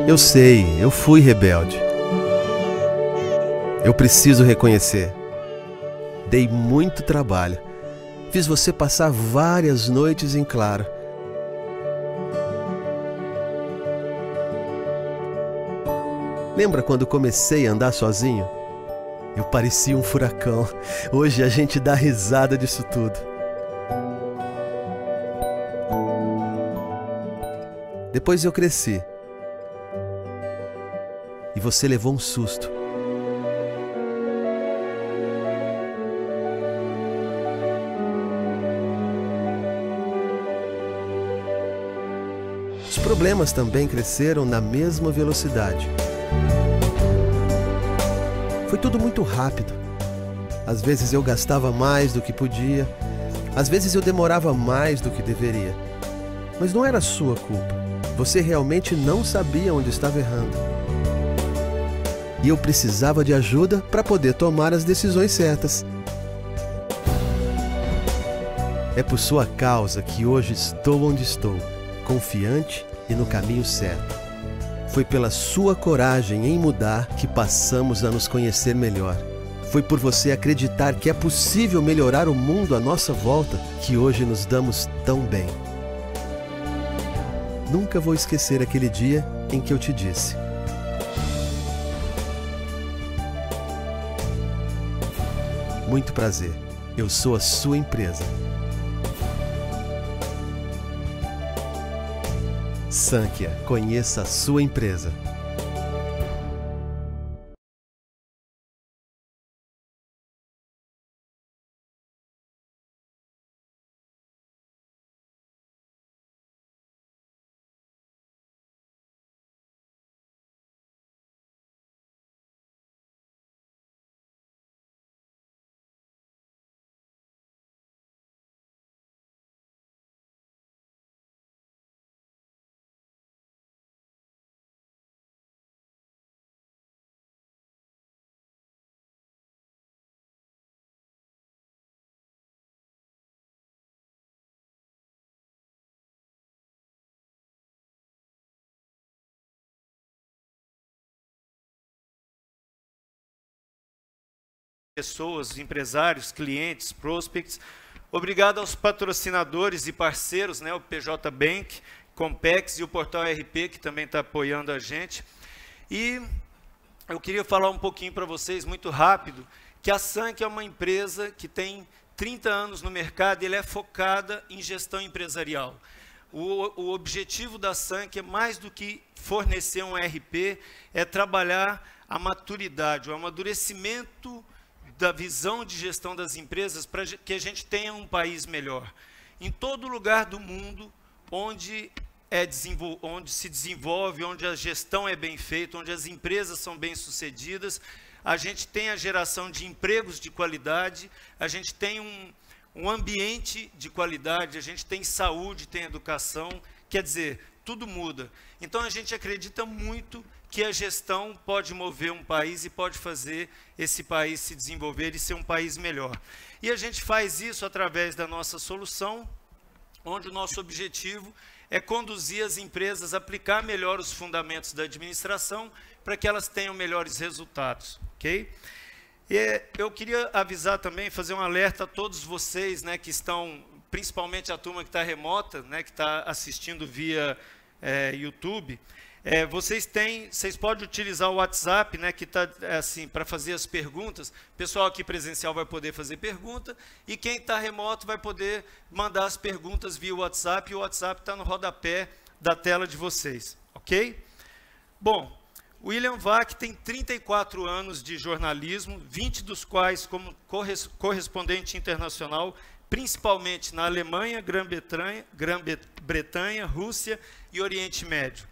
Eu sei, eu fui rebelde. Eu preciso reconhecer. Dei muito trabalho. Fiz você passar várias noites em claro. Lembra quando comecei a andar sozinho? Eu parecia um furacão. Hoje a gente dá risada disso tudo. Depois eu cresci. E você levou um susto. Os problemas também cresceram na mesma velocidade. Foi tudo muito rápido. Às vezes eu gastava mais do que podia. Às vezes eu demorava mais do que deveria. Mas não era sua culpa. Você realmente não sabia onde estava errando. E eu precisava de ajuda para poder tomar as decisões certas. É por sua causa que hoje estou onde estou, confiante e no caminho certo. Foi pela sua coragem em mudar que passamos a nos conhecer melhor. Foi por você acreditar que é possível melhorar o mundo à nossa volta que hoje nos damos tão bem. Nunca vou esquecer aquele dia em que eu te disse: muito prazer, eu sou a sua empresa. Sankhya, conheça a sua empresa. Pessoas, empresários, clientes, prospects. Obrigado aos patrocinadores e parceiros, né, o PJ Bank, Compex e o Portal RP, que também está apoiando a gente. E eu queria falar um pouquinho para vocês, muito rápido, que a Sankhya é uma empresa que tem 30 anos no mercado e ela é focada em gestão empresarial. O objetivo da Sankhya, mais do que fornecer um RP, é trabalhar a maturidade, o amadurecimento da visão de gestão das empresas para que a gente tenha um país melhor. Em todo lugar do mundo onde se desenvolve, onde a gestão é bem feita, onde as empresas são bem-sucedidas, a gente tem a geração de empregos de qualidade, a gente tem um ambiente de qualidade, a gente tem saúde, tem educação, quer dizer, tudo muda. Então a gente acredita muito que a gestão pode mover um país e pode fazer esse país se desenvolver e ser um país melhor. E a gente faz isso através da nossa solução, onde o nosso objetivo é conduzir as empresas a aplicar melhor os fundamentos da administração para que elas tenham melhores resultados, ok? E eu queria avisar também, fazer um alerta a todos vocês, né, que estão, principalmente a turma que está remota, né, que está assistindo via YouTube. Vocês podem utilizar o WhatsApp, né, que está assim, para fazer as perguntas. O pessoal aqui presencial vai poder fazer pergunta e quem está remoto vai poder mandar as perguntas via WhatsApp, e o WhatsApp está no rodapé da tela de vocês, ok? Bom, William Vac tem 34 anos de jornalismo, 20 dos quais como correspondente internacional, principalmente na Alemanha, Grã-Bretanha, Rússia e Oriente Médio.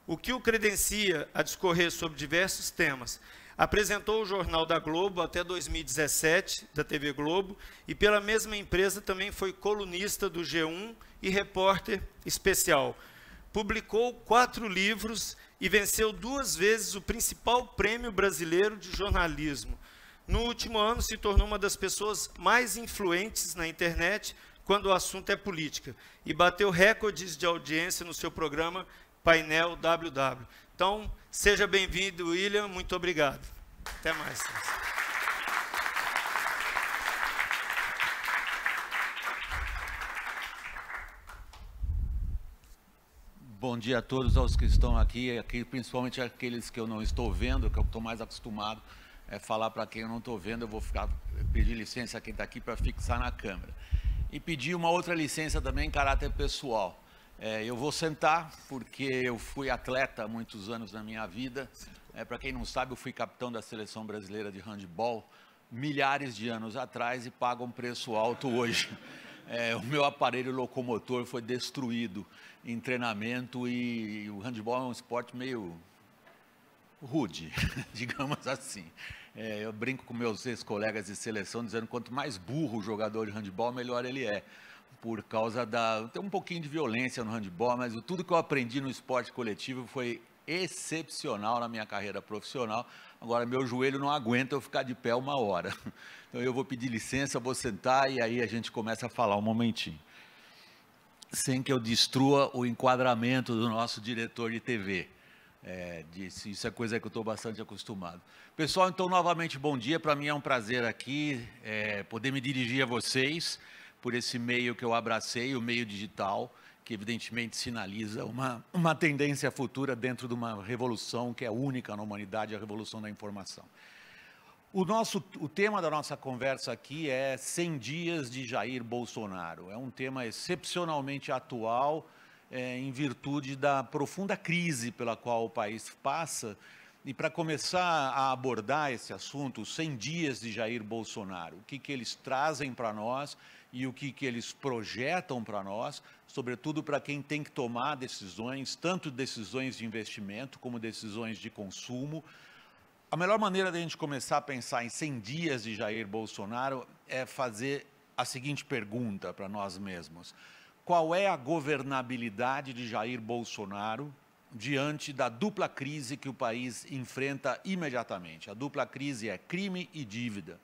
O que o credencia a discorrer sobre diversos temas. Apresentou o Jornal da Globo até 2017, da TV Globo, e pela mesma empresa também foi colunista do G1 e repórter especial. Publicou 4 livros e venceu 2 vezes o principal prêmio brasileiro de jornalismo. No último ano se tornou uma das pessoas mais influentes na internet quando o assunto é política, e bateu recordes de audiência no seu programa Painel WW. Então, seja bem-vindo, William, muito obrigado. Até mais. Bom dia a todos aos que estão aqui, principalmente aqueles que eu não estou vendo, que eu estou mais acostumado a falar para quem eu não estou vendo. Eu vou pedir licença a quem está aqui para fixar na câmera. E pedir uma outra licença também em caráter pessoal. Eu vou sentar, porque eu fui atleta há muitos anos na minha vida. Para quem não sabe, eu fui capitão da Seleção Brasileira de Handebol milhares de anos atrás e pago um preço alto hoje. O meu aparelho locomotor foi destruído em treinamento e o handebol é um esporte meio rude, digamos assim. Eu brinco com meus ex-colegas de seleção dizendo que quanto mais burro o jogador de handebol, melhor ele é. Por causa tem um pouquinho de violência no handebol, mas tudo que eu aprendi no esporte coletivo foi excepcional na minha carreira profissional. Agora, meu joelho não aguenta eu ficar de pé uma hora. Então, eu vou pedir licença, vou sentar e aí a gente começa a falar um momentinho. Sem que eu destrua o enquadramento do nosso diretor de TV. Isso é coisa que eu estou bastante acostumado. Pessoal, então, novamente, bom dia. Para mim é um prazer aqui poder me dirigir a vocês por esse meio que eu abracei, o meio digital, que evidentemente sinaliza uma tendência futura dentro de uma revolução que é única na humanidade, a revolução da informação. O tema da nossa conversa aqui é 100 dias de Jair Bolsonaro. É um tema excepcionalmente atual, em virtude da profunda crise pela qual o país passa. E para começar a abordar esse assunto, os 100 dias de Jair Bolsonaro, o que eles trazem para nós e o que eles projetam para nós, sobretudo para quem tem que tomar decisões, tanto decisões de investimento como decisões de consumo. A melhor maneira de a gente começar a pensar em 100 dias de Jair Bolsonaro é fazer a seguinte pergunta para nós mesmos: qual é a governabilidade de Jair Bolsonaro diante da dupla crise que o país enfrenta imediatamente? A dupla crise é crime e dívida.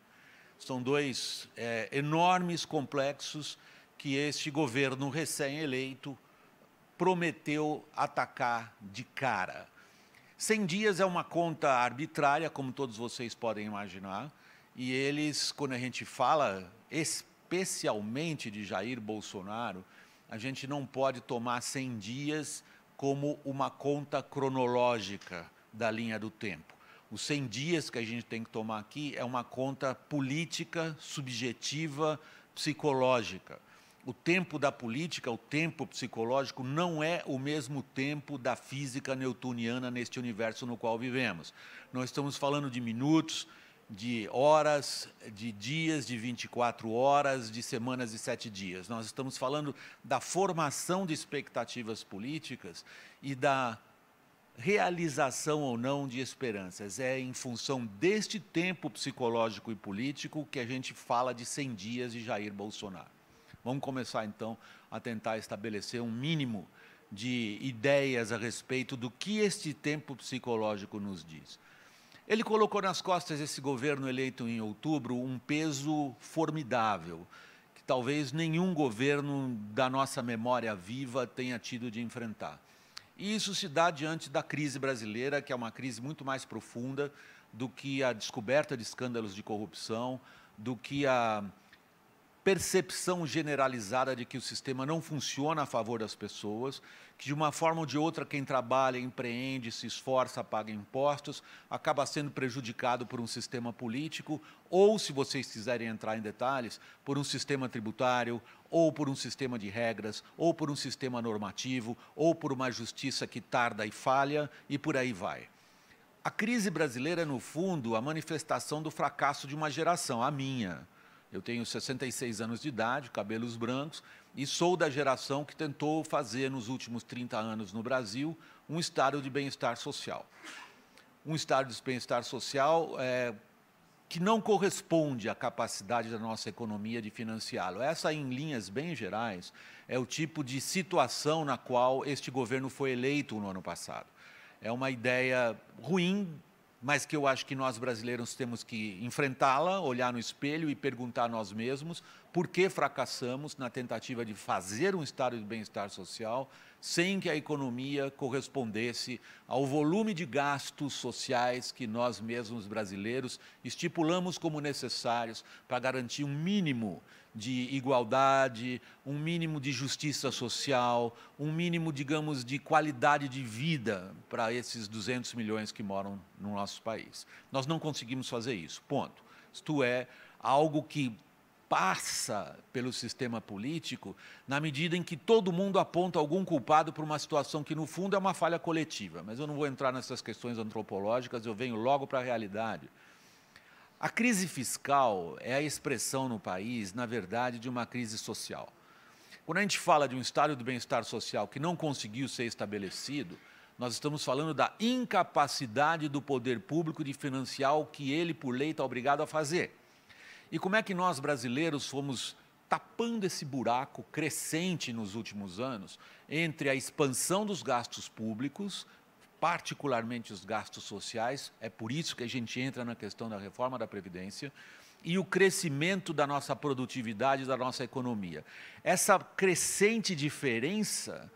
São dois enormes complexos que este governo recém-eleito prometeu atacar de cara. 100 dias é uma conta arbitrária, como todos vocês podem imaginar, e eles, quando a gente fala especialmente de Jair Bolsonaro, a gente não pode tomar 100 dias como uma conta cronológica da linha do tempo. Os 100 dias que a gente tem que tomar aqui é uma conta política, subjetiva, psicológica. O tempo da política, o tempo psicológico, não é o mesmo tempo da física newtoniana neste universo no qual vivemos. Nós estamos falando de minutos, de horas, de dias, de 24 horas, de semanas e 7 dias. Nós estamos falando da formação de expectativas políticas e da realização ou não de esperanças. É em função deste tempo psicológico e político que a gente fala de 100 dias de Jair Bolsonaro. Vamos começar, então, a tentar estabelecer um mínimo de ideias a respeito do que este tempo psicológico nos diz. Ele colocou nas costas desse governo eleito em outubro um peso formidável, que talvez nenhum governo da nossa memória viva tenha tido de enfrentar. E isso se dá diante da crise brasileira, que é uma crise muito mais profunda do que a descoberta de escândalos de corrupção, do que a percepção generalizada de que o sistema não funciona a favor das pessoas, que de uma forma ou de outra quem trabalha, empreende, se esforça, paga impostos, acaba sendo prejudicado por um sistema político, ou, se vocês quiserem entrar em detalhes, por um sistema tributário, ou por um sistema de regras, ou por um sistema normativo, ou por uma justiça que tarda e falha, e por aí vai. A crise brasileira é, no fundo, a manifestação do fracasso de uma geração, a minha. Eu tenho 66 anos de idade, cabelos brancos, e sou da geração que tentou fazer, nos últimos 30 anos no Brasil, um estado de bem-estar social. Um estado de bem-estar social que não corresponde à capacidade da nossa economia de financiá-lo. Essa, em linhas bem gerais, é o tipo de situação na qual este governo foi eleito no ano passado. É uma ideia ruim, mas que eu acho que nós brasileiros temos que enfrentá-la, olhar no espelho e perguntar a nós mesmos por que fracassamos na tentativa de fazer um estado de bem-estar social sem que a economia correspondesse ao volume de gastos sociais que nós mesmos brasileiros estipulamos como necessários para garantir um mínimo de igualdade, um mínimo de justiça social, um mínimo, digamos, de qualidade de vida para esses 200 milhões que moram no nosso país. Nós não conseguimos fazer isso, ponto. Isto é algo que passa pelo sistema político na medida em que todo mundo aponta algum culpado por uma situação que, no fundo, é uma falha coletiva. Mas eu não vou entrar nessas questões antropológicas, eu venho logo para a realidade. A crise fiscal é a expressão no país, na verdade, de uma crise social. Quando a gente fala de um estado de bem-estar social que não conseguiu ser estabelecido, nós estamos falando da incapacidade do poder público de financiar o que ele, por lei, está obrigado a fazer. E como é que nós, brasileiros, fomos tapando esse buraco crescente nos últimos anos entre a expansão dos gastos públicos, particularmente os gastos sociais, é por isso que a gente entra na questão da reforma da Previdência, e o crescimento da nossa produtividade, da nossa economia. Essa crescente diferença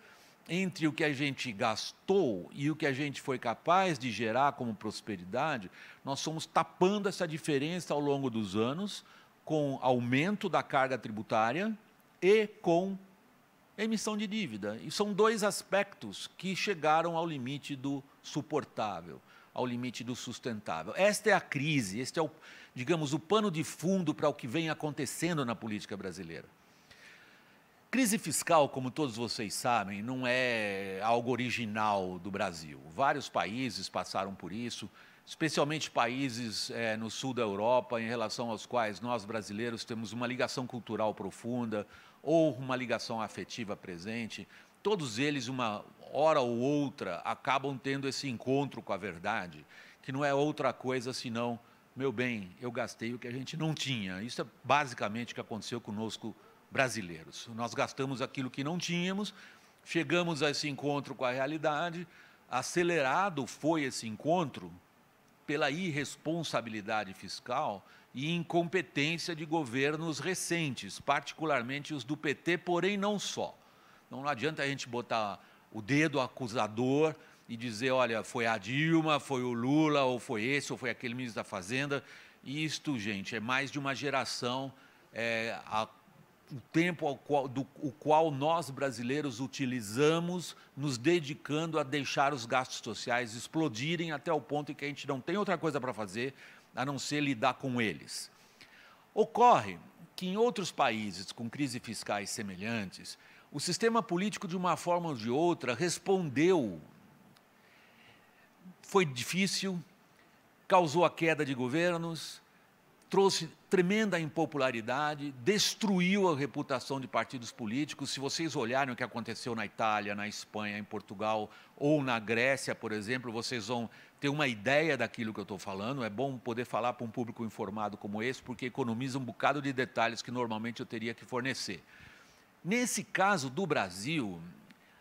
entre o que a gente gastou e o que a gente foi capaz de gerar como prosperidade, nós fomos tapando essa diferença ao longo dos anos, com aumento da carga tributária e com emissão de dívida. E são dois aspectos que chegaram ao limite do suportável, ao limite do sustentável. Esta é a crise, este é, digamos, o pano de fundo para o que vem acontecendo na política brasileira. Crise fiscal, como todos vocês sabem, não é algo original do Brasil. Vários países passaram por isso, especialmente países no sul da Europa, em relação aos quais nós, brasileiros, temos uma ligação cultural profunda ou uma ligação afetiva presente. Todos eles, uma hora ou outra, acabam tendo esse encontro com a verdade, que não é outra coisa senão, meu bem, eu gastei o que a gente não tinha. Isso é basicamente o que aconteceu conosco, brasileiros. Nós gastamos aquilo que não tínhamos, chegamos a esse encontro com a realidade, acelerado foi esse encontro pela irresponsabilidade fiscal e incompetência de governos recentes, particularmente os do PT, porém não só. Não adianta a gente botar o dedo acusador e dizer, olha, foi a Dilma, foi o Lula, ou foi esse, ou foi aquele ministro da Fazenda. Isto, gente, é mais de uma geração, o tempo o qual nós, brasileiros, utilizamos, nos dedicando a deixar os gastos sociais explodirem até o ponto em que a gente não tem outra coisa para fazer, a não ser lidar com eles. Ocorre que, em outros países com crises fiscais semelhantes, o sistema político, de uma forma ou de outra, respondeu. Foi difícil, causou a queda de governos, trouxe tremenda impopularidade, destruiu a reputação de partidos políticos. Se vocês olharem o que aconteceu na Itália, na Espanha, em Portugal ou na Grécia, por exemplo, vocês vão ter uma ideia daquilo que eu estou falando. É bom poder falar para um público informado como esse, porque economiza um bocado de detalhes que normalmente eu teria que fornecer. Nesse caso do Brasil,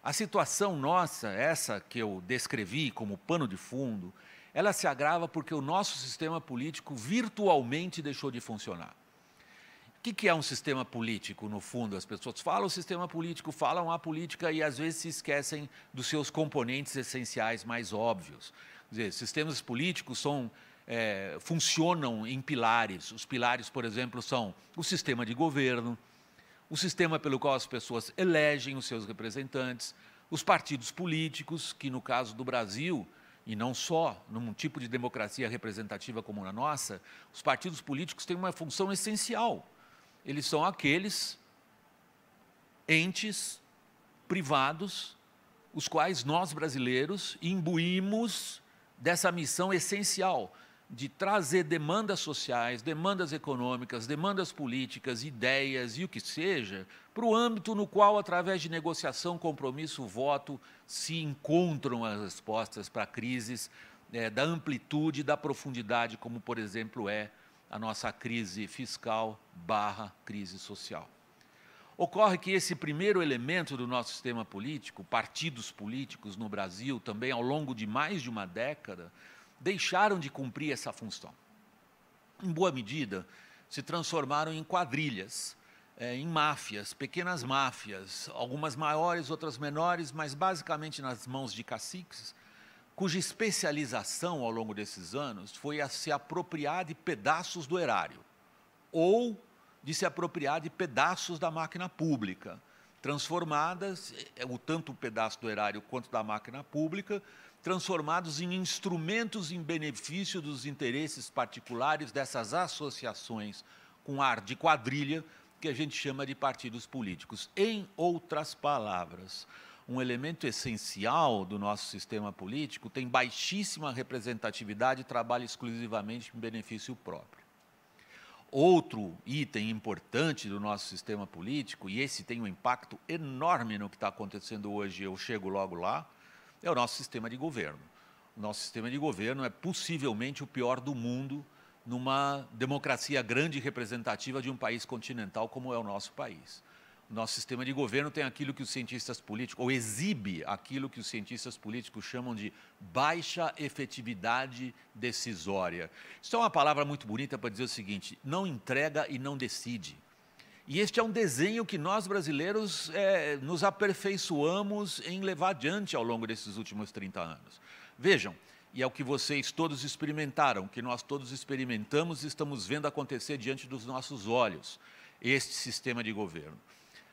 a situação nossa, essa que eu descrevi como pano de fundo, ela se agrava porque o nosso sistema político virtualmente deixou de funcionar. O que é um sistema político, no fundo? As pessoas falam o sistema político, falam a política e, às vezes, se esquecem dos seus componentes essenciais mais óbvios. Quer dizer, sistemas políticos funcionam em pilares. Os pilares, por exemplo, são o sistema de governo, o sistema pelo qual as pessoas elegem os seus representantes, os partidos políticos, que, no caso do Brasil, e não só num tipo de democracia representativa como a nossa, os partidos políticos têm uma função essencial. Eles são aqueles entes privados, os quais nós, brasileiros, imbuímos dessa missão essencial de trazer demandas sociais, demandas econômicas, demandas políticas, ideias e o que seja, para o âmbito no qual, através de negociação, compromisso, voto, se encontram as respostas para crises da amplitude e da profundidade, como, por exemplo, é a nossa crise fiscal / crise social. Ocorre que esse primeiro elemento do nosso sistema político, partidos políticos no Brasil, também ao longo de mais de uma década, deixaram de cumprir essa função. Em boa medida, se transformaram em quadrilhas, em máfias, pequenas máfias, algumas maiores, outras menores, mas basicamente nas mãos de caciques, cuja especialização ao longo desses anos foi a se apropriar de pedaços do erário, ou de se apropriar de pedaços da máquina pública, transformadas, tanto o pedaço do erário quanto da máquina pública, transformados em instrumentos em benefício dos interesses particulares dessas associações com ar de quadrilha, que a gente chama de partidos políticos. Em outras palavras, um elemento essencial do nosso sistema político tem baixíssima representatividade e trabalha exclusivamente em benefício próprio. Outro item importante do nosso sistema político, e esse tem um impacto enorme no que está acontecendo hoje, eu chego logo lá, é o nosso sistema de governo. O nosso sistema de governo é possivelmente o pior do mundo numa democracia grande e representativa de um país continental como é o nosso país. O nosso sistema de governo tem aquilo que os cientistas políticos, ou exibe aquilo que os cientistas políticos chamam de baixa efetividade decisória. Isso é uma palavra muito bonita para dizer o seguinte: não entrega e não decide. E este é um desenho que nós brasileiros nos aperfeiçoamos em levar adiante ao longo desses últimos 30 anos. Vejam, e é o que vocês todos experimentaram, que nós todos experimentamos e estamos vendo acontecer diante dos nossos olhos, este sistema de governo.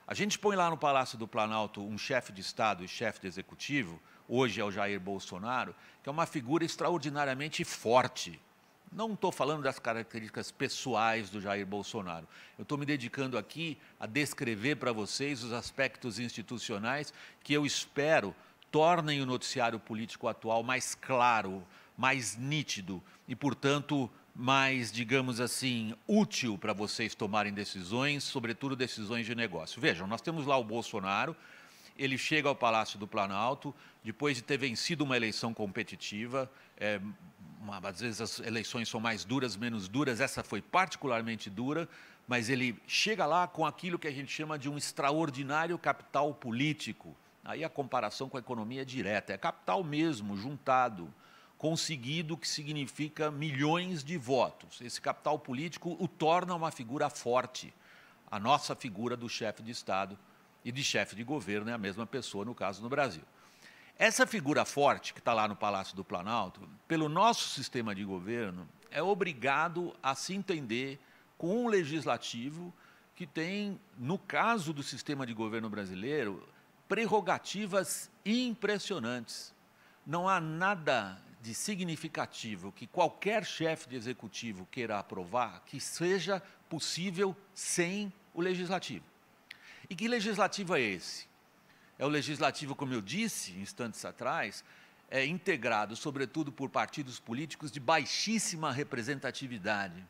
A gente põe lá no Palácio do Planalto um chefe de Estado e chefe de Executivo, hoje é o Jair Bolsonaro, que é uma figura extraordinariamente forte. Não estou falando das características pessoais do Jair Bolsonaro. Eu estou me dedicando aqui a descrever para vocês os aspectos institucionais que eu espero tornem o noticiário político atual mais claro, mais nítido e, portanto, mais, digamos assim, útil para vocês tomarem decisões, sobretudo decisões de negócio. Vejam, nós temos lá o Bolsonaro, ele chega ao Palácio do Planalto, depois de ter vencido uma eleição competitiva, às vezes as eleições são mais duras, menos duras, essa foi particularmente dura, mas ele chega lá com aquilo que a gente chama de um extraordinário capital político. Aí a comparação com a economia é direta, é capital mesmo, juntado, conseguido, que significa milhões de votos. Esse capital político o torna uma figura forte. A nossa figura do chefe de Estado e de chefe de governo é a mesma pessoa, no caso, no Brasil. Essa figura forte que está lá no Palácio do Planalto, pelo nosso sistema de governo, é obrigado a se entender com um legislativo que tem, no caso do sistema de governo brasileiro, prerrogativas impressionantes. Não há nada de significativo que qualquer chefe de executivo queira aprovar que seja possível sem o legislativo. E que legislativo é esse? É o legislativo, como eu disse instantes atrás, integrado, sobretudo, por partidos políticos de baixíssima representatividade,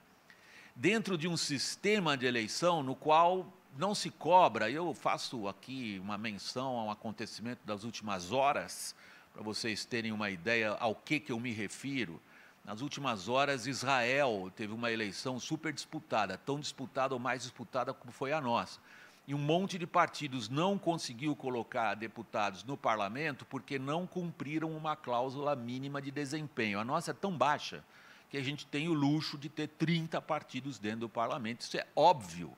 dentro de um sistema de eleição no qual não se cobra. Eu faço aqui uma menção a um acontecimento das últimas horas, para vocês terem uma ideia ao que eu me refiro. Nas últimas horas, Israel teve uma eleição super disputada, tão disputada ou mais disputada como foi a nossa. E um monte de partidos não conseguiu colocar deputados no parlamento porque não cumpriram uma cláusula mínima de desempenho. A nossa é tão baixa que a gente tem o luxo de ter 30 partidos dentro do parlamento. Isso é óbvio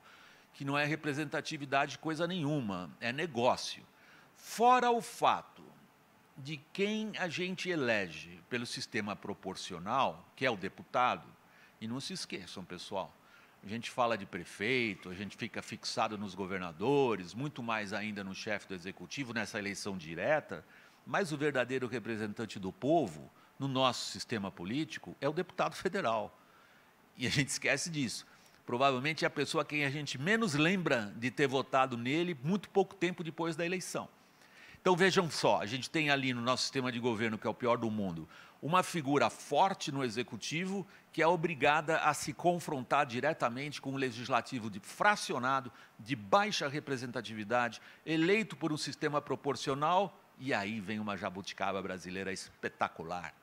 que não é representatividade coisa nenhuma, é negócio. Fora o fato de quem a gente elege pelo sistema proporcional, que é o deputado, e não se esqueçam, pessoal, a gente fala de prefeito, a gente fica fixado nos governadores, muito mais ainda no chefe do executivo, nessa eleição direta, mas o verdadeiro representante do povo, no nosso sistema político, é o deputado federal. E a gente esquece disso. Provavelmente é a pessoa a quem a gente menos lembra de ter votado nele muito pouco tempo depois da eleição. Então, vejam só, a gente tem ali no nosso sistema de governo, que é o pior do mundo, uma figura forte no executivo que é obrigada a se confrontar diretamente com um legislativo fracionado, de baixa representatividade, eleito por um sistema proporcional, e aí vem uma jabuticaba brasileira espetacular.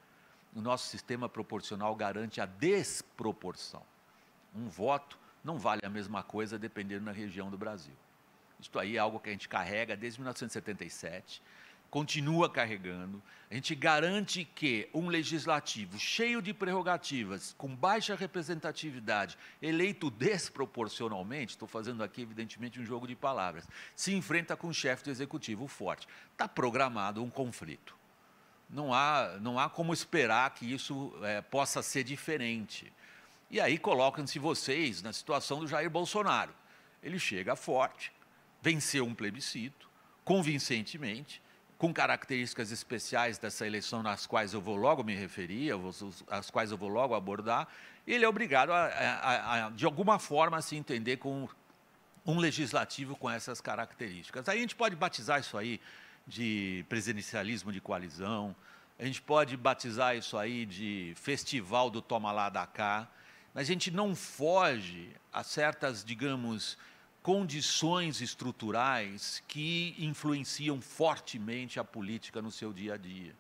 O nosso sistema proporcional garante a desproporção. Um voto não vale a mesma coisa dependendo da região do Brasil. Isto aí é algo que a gente carrega desde 1977, continua carregando. A gente garante que um legislativo cheio de prerrogativas, com baixa representatividade, eleito desproporcionalmente, estou fazendo aqui, evidentemente, um jogo de palavras, se enfrenta com um chefe do executivo forte. Está programado um conflito. Não há como esperar que isso possa ser diferente. E aí colocam-se vocês na situação do Jair Bolsonaro. Ele chega forte, venceu um plebiscito, convincentemente, com características especiais dessa eleição, nas quais eu vou logo me referir, as quais eu vou logo abordar, ele é obrigado de alguma forma, a se entender com um legislativo com essas características. Aí a gente pode batizar isso aí de presidencialismo de coalizão, a gente pode batizar isso aí de festival do toma lá da cá, mas a gente não foge a certas, digamos, condições estruturais que influenciam fortemente a política no seu dia a dia.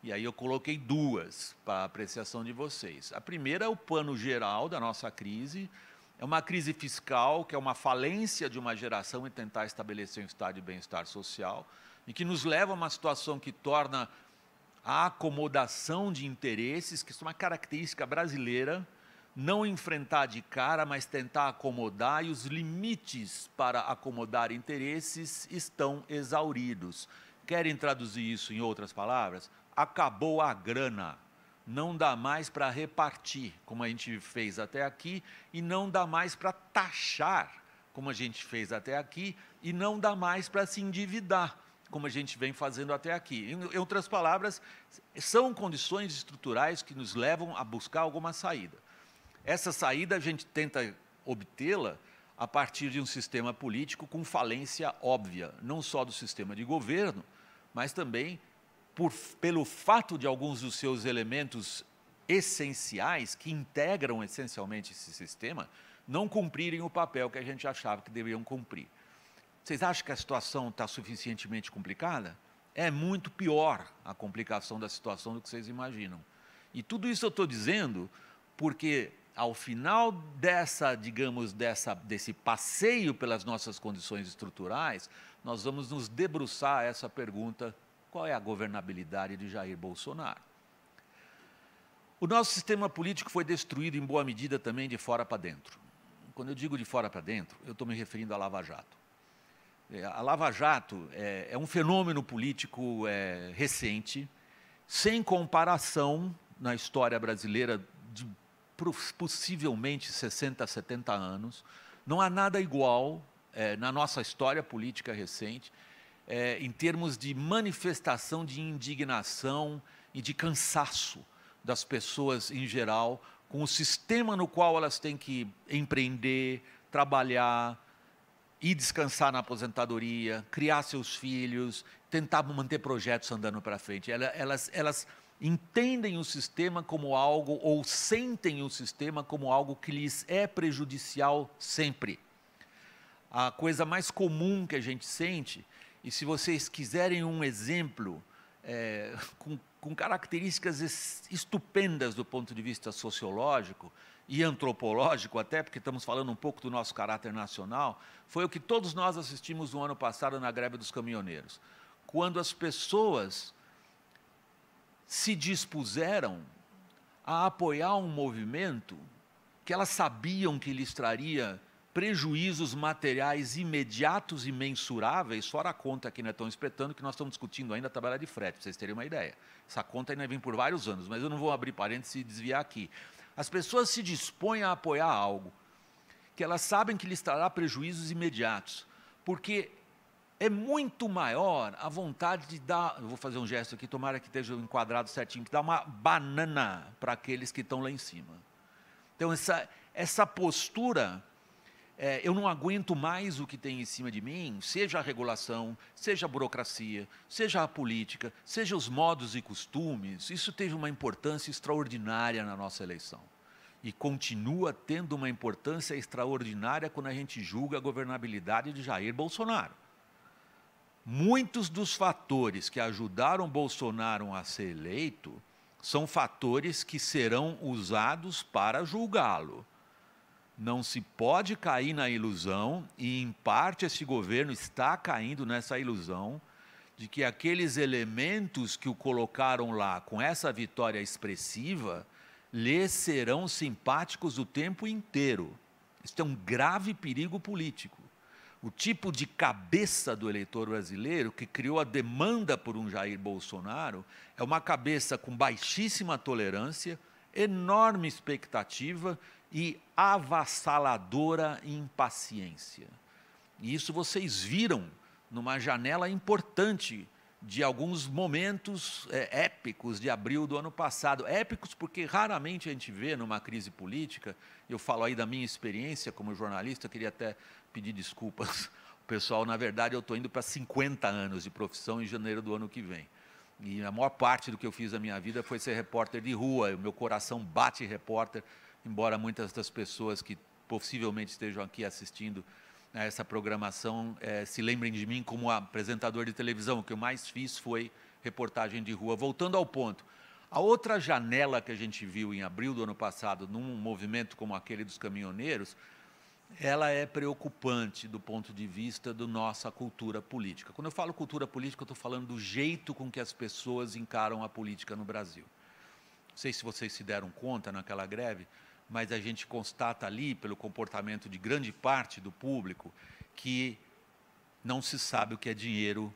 E aí eu coloquei duas para a apreciação de vocês. A primeira é o plano geral da nossa crise, é uma crise fiscal, que é uma falência de uma geração em tentar estabelecer um estado de bem-estar social, e que nos leva a uma situação que torna a acomodação de interesses, que é uma característica brasileira, não enfrentar de cara, mas tentar acomodar, e os limites para acomodar interesses estão exauridos. Querem traduzir isso em outras palavras? Acabou a grana, não dá mais para repartir, como a gente fez até aqui, e não dá mais para taxar, como a gente fez até aqui, e não dá mais para se endividar, como a gente vem fazendo até aqui. Em outras palavras, são condições estruturais que nos levam a buscar alguma saída. Essa saída a gente tenta obtê-la a partir de um sistema político com falência óbvia, não só do sistema de governo, mas também pelo fato de alguns dos seus elementos essenciais, que integram essencialmente esse sistema, não cumprirem o papel que a gente achava que deveriam cumprir. Vocês acham que a situação está suficientemente complicada? É muito pior a complicação da situação do que vocês imaginam. E tudo isso eu estou dizendo porque, ao final desse passeio pelas nossas condições estruturais, nós vamos nos debruçar a essa pergunta: qual é a governabilidade de Jair Bolsonaro? O nosso sistema político foi destruído em boa medida também de fora para dentro. Quando eu digo de fora para dentro, eu estou me referindo à Lava Jato. A Lava Jato é um fenômeno político recente, sem comparação na história brasileira de possivelmente 60, 70 anos. Não há nada igual na nossa história política recente, em termos de manifestação de indignação e de cansaço das pessoas em geral, com o sistema no qual elas têm que empreender, trabalhar, ir descansar na aposentadoria, criar seus filhos, tentar manter projetos andando para frente. Elas entendem o sistema como algo, ou sentem o sistema como algo que lhes é prejudicial sempre. A coisa mais comum que a gente sente, e se vocês quiserem um exemplo com características estupendas do ponto de vista sociológico e antropológico até, porque estamos falando um pouco do nosso caráter nacional, foi o que todos nós assistimos no ano passado na greve dos caminhoneiros. Quando as pessoas se dispuseram a apoiar um movimento que elas sabiam que lhes traria prejuízos materiais imediatos e mensuráveis, fora a conta que ainda estão espetando, que nós estamos discutindo ainda a tabela de frete, para vocês terem uma ideia. Essa conta ainda vem por vários anos, mas eu não vou abrir parênteses e desviar aqui. As pessoas se dispõem a apoiar algo que elas sabem que lhes trará prejuízos imediatos, porque é muito maior a vontade de dar, eu vou fazer um gesto aqui, tomara que esteja enquadrado certinho, que dá uma banana para aqueles que estão lá em cima. Então, essa postura, eu não aguento mais o que tem em cima de mim, seja a regulação, seja a burocracia, seja a política, seja os modos e costumes, isso teve uma importância extraordinária na nossa eleição. E continua tendo uma importância extraordinária quando a gente julga a governabilidade de Jair Bolsonaro. Muitos dos fatores que ajudaram Bolsonaro a ser eleito são fatores que serão usados para julgá-lo. Não se pode cair na ilusão, e em parte esse governo está caindo nessa ilusão, de que aqueles elementos que o colocaram lá com essa vitória expressiva lhes serão simpáticos o tempo inteiro. Isso é um grave perigo político. O tipo de cabeça do eleitor brasileiro que criou a demanda por um Jair Bolsonaro é uma cabeça com baixíssima tolerância, enorme expectativa e avassaladora impaciência. E isso vocês viram numa janela importante de alguns momentos épicos de abril do ano passado. Épicos porque raramente a gente vê numa crise política, eu falo aí da minha experiência como jornalista, eu queria até pedir desculpas ao pessoal, na verdade eu estou indo para 50 anos de profissão em janeiro do ano que vem. E a maior parte do que eu fiz na minha vida foi ser repórter de rua, o meu coração bate repórter, embora muitas das pessoas que possivelmente estejam aqui assistindo a essa programação se lembrem de mim como apresentador de televisão. O que eu mais fiz foi reportagem de rua. Voltando ao ponto, a outra janela que a gente viu em abril do ano passado, num movimento como aquele dos caminhoneiros, ela é preocupante do ponto de vista da nossa cultura política. Quando eu falo cultura política, eu estou falando do jeito com que as pessoas encaram a política no Brasil. Não sei se vocês se deram conta naquela greve, mas a gente constata ali, pelo comportamento de grande parte do público, que não se sabe o que é dinheiro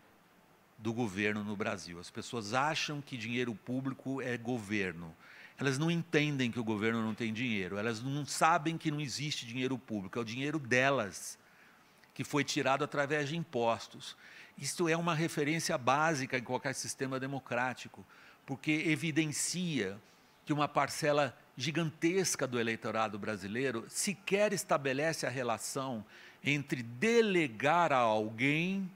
do governo no Brasil. As pessoas acham que dinheiro público é governo. Elas não entendem que o governo não tem dinheiro, elas não sabem que não existe dinheiro público, é o dinheiro delas, que foi tirado através de impostos. Isto é uma referência básica em qualquer sistema democrático, porque evidencia que uma parcela gigantesca do eleitorado brasileiro sequer estabelece a relação entre delegar a alguém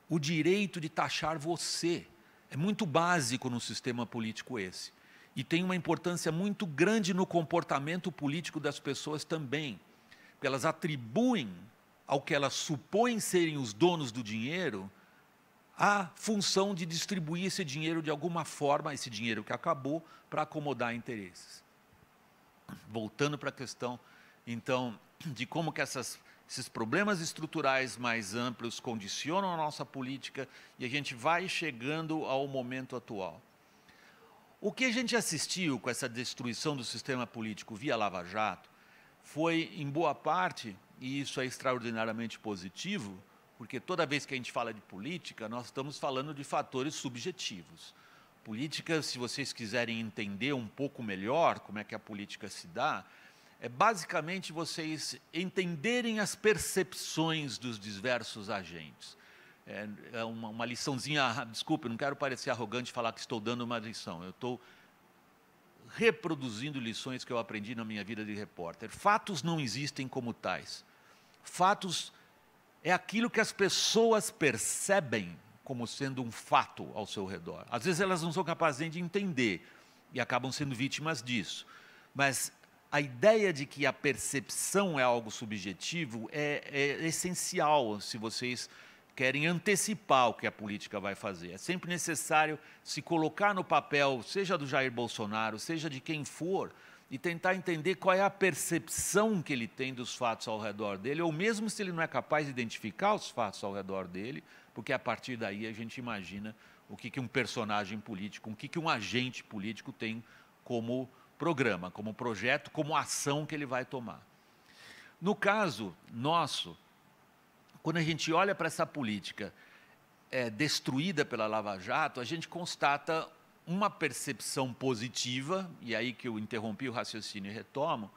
o direito de taxar você. É muito básico no sistema político esse. E tem uma importância muito grande no comportamento político das pessoas também. Porque elas atribuem ao que elas supõem serem os donos do dinheiro a função de distribuir esse dinheiro de alguma forma, esse dinheiro que acabou, para acomodar interesses. Voltando para a questão, então, de como que esses problemas estruturais mais amplos condicionam a nossa política e a gente vai chegando ao momento atual. O que a gente assistiu com essa destruição do sistema político via Lava Jato foi, em boa parte, e isso é extraordinariamente positivo, porque toda vez que a gente fala de política, nós estamos falando de fatores subjetivos. Política, se vocês quiserem entender um pouco melhor como é que a política se dá, é basicamente vocês entenderem as percepções dos diversos agentes. É uma liçãozinha, desculpe, não quero parecer arrogante falar que estou dando uma lição, eu estou reproduzindo lições que eu aprendi na minha vida de repórter. Fatos não existem como tais. Fatos é aquilo que as pessoas percebem como sendo um fato ao seu redor. Às vezes elas não são capazes nem de entender e acabam sendo vítimas disso. Mas a ideia de que a percepção é algo subjetivo é essencial se vocês querem antecipar o que a política vai fazer. É sempre necessário se colocar no papel, seja do Jair Bolsonaro, seja de quem for, e tentar entender qual é a percepção que ele tem dos fatos ao redor dele, ou mesmo se ele não é capaz de identificar os fatos ao redor dele, porque a partir daí a gente imagina o que um personagem político, o que um agente político tem como programa, como projeto, como ação que ele vai tomar. No caso nosso, quando a gente olha para essa política destruída pela Lava Jato, a gente constata uma percepção positiva, e aí que eu interrompi o raciocínio e retomo,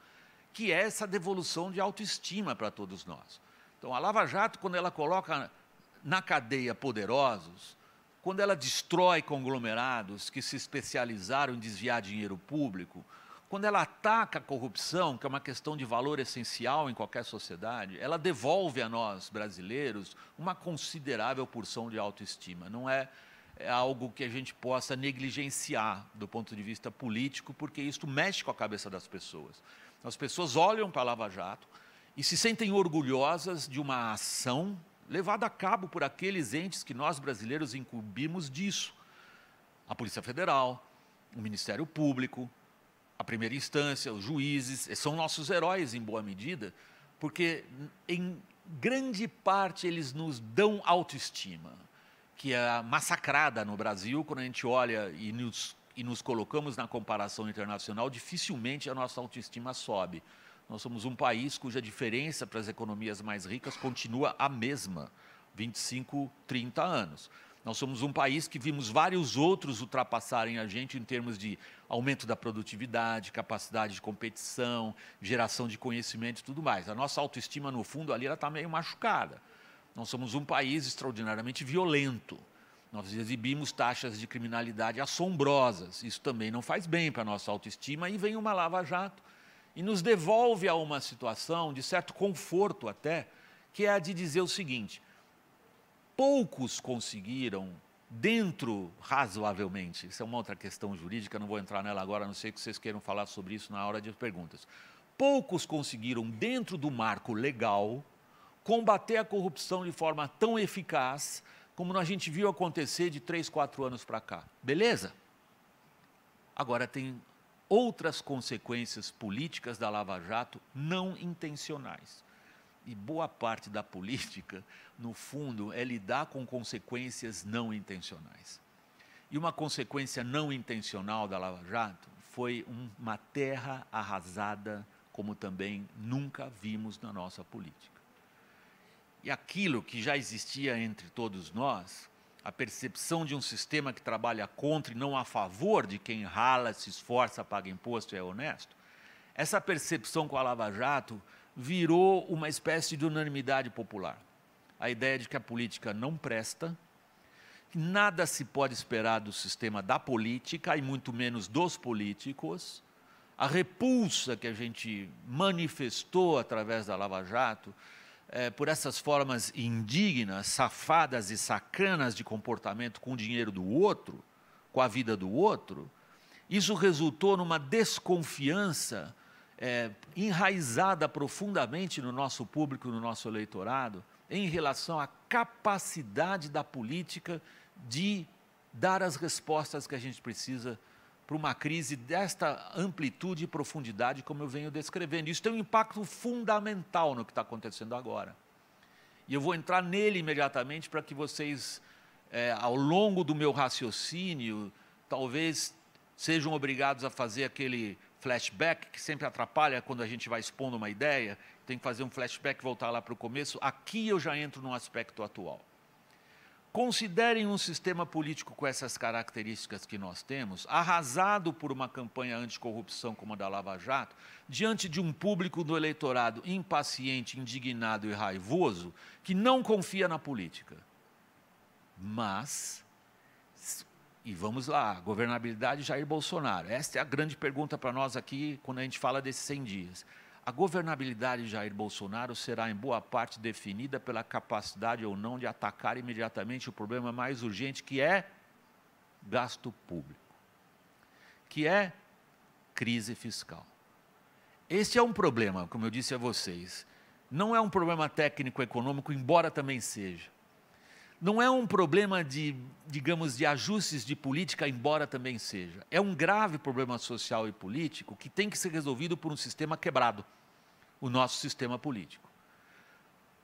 que é essa devolução de autoestima para todos nós. Então, a Lava Jato, quando ela coloca na cadeia poderosos, quando ela destrói conglomerados que se especializaram em desviar dinheiro público, quando ela ataca a corrupção, que é uma questão de valor essencial em qualquer sociedade, ela devolve a nós, brasileiros, uma considerável porção de autoestima. Não é algo que a gente possa negligenciar do ponto de vista político, porque isso mexe com a cabeça das pessoas. As pessoas olham para a Lava Jato e se sentem orgulhosas de uma ação levada a cabo por aqueles entes que nós, brasileiros, incumbimos disso. A Polícia Federal, o Ministério Público, a primeira instância, os juízes, são nossos heróis em boa medida, porque em grande parte eles nos dão autoestima. que é massacrada no Brasil. Quando a gente olha e nos colocamos na comparação internacional, dificilmente a nossa autoestima sobe. Nós somos um país cuja diferença para as economias mais ricas continua a mesma, 25, 30 anos. Nós somos um país que vimos vários outros ultrapassarem a gente em termos de aumento da produtividade, capacidade de competição, geração de conhecimento e tudo mais. A nossa autoestima, no fundo, ali ela está meio machucada. Nós somos um país extraordinariamente violento. Nós exibimos taxas de criminalidade assombrosas. Isso também não faz bem para a nossa autoestima. E vem uma Lava-Jato e nos devolve a uma situação de certo conforto até, que é a de dizer o seguinte: poucos conseguiram, razoavelmente, isso é uma outra questão jurídica, não vou entrar nela agora, a não sei que vocês queiram falar sobre isso na hora de perguntas. Poucos conseguiram, dentro do marco legal, combater a corrupção de forma tão eficaz como a gente viu acontecer de 3, 4 anos para cá. Beleza? Agora tem outras consequências políticas da Lava Jato não intencionais. E boa parte da política, no fundo, é lidar com consequências não intencionais. E uma consequência não intencional da Lava Jato foi uma terra arrasada, como também nunca vimos na nossa política. E aquilo que já existia entre todos nós, a percepção de um sistema que trabalha contra e não a favor de quem rala, se esforça, paga imposto e é honesto, essa percepção com a Lava Jato virou uma espécie de unanimidade popular. A ideia de que a política não presta, que nada se pode esperar do sistema da política, e muito menos dos políticos, a repulsa que a gente manifestou através da Lava Jato, por essas formas indignas, safadas e sacanas de comportamento com o dinheiro do outro, com a vida do outro, isso resultou numa desconfiança enraizada profundamente no nosso público, no nosso eleitorado, em relação à capacidade da política de dar as respostas que a gente precisa para uma crise desta amplitude e profundidade, como eu venho descrevendo. Isso tem um impacto fundamental no que está acontecendo agora. E eu vou entrar nele imediatamente para que vocês, ao longo do meu raciocínio, talvez sejam obrigados a fazer aquele flashback, que sempre atrapalha quando a gente vai expondo uma ideia, tem que fazer um flashback e voltar lá para o começo. Aqui eu já entro num aspecto atual. Considerem um sistema político com essas características que nós temos, arrasado por uma campanha anticorrupção como a da Lava Jato, diante de um público do eleitorado impaciente, indignado e raivoso, que não confia na política. Mas, e vamos lá, governabilidade de Jair Bolsonaro. Esta é a grande pergunta para nós aqui, quando a gente fala desses 100 dias. A governabilidade de Jair Bolsonaro será, em boa parte, definida pela capacidade ou não de atacar imediatamente o problema mais urgente, que é gasto público, que é crise fiscal. Esse é um problema, como eu disse a vocês, não é um problema técnico-econômico, embora também seja. Não é um problema de, digamos, de ajustes de política, embora também seja. É um grave problema social e político que tem que ser resolvido por um sistema quebrado, o nosso sistema político.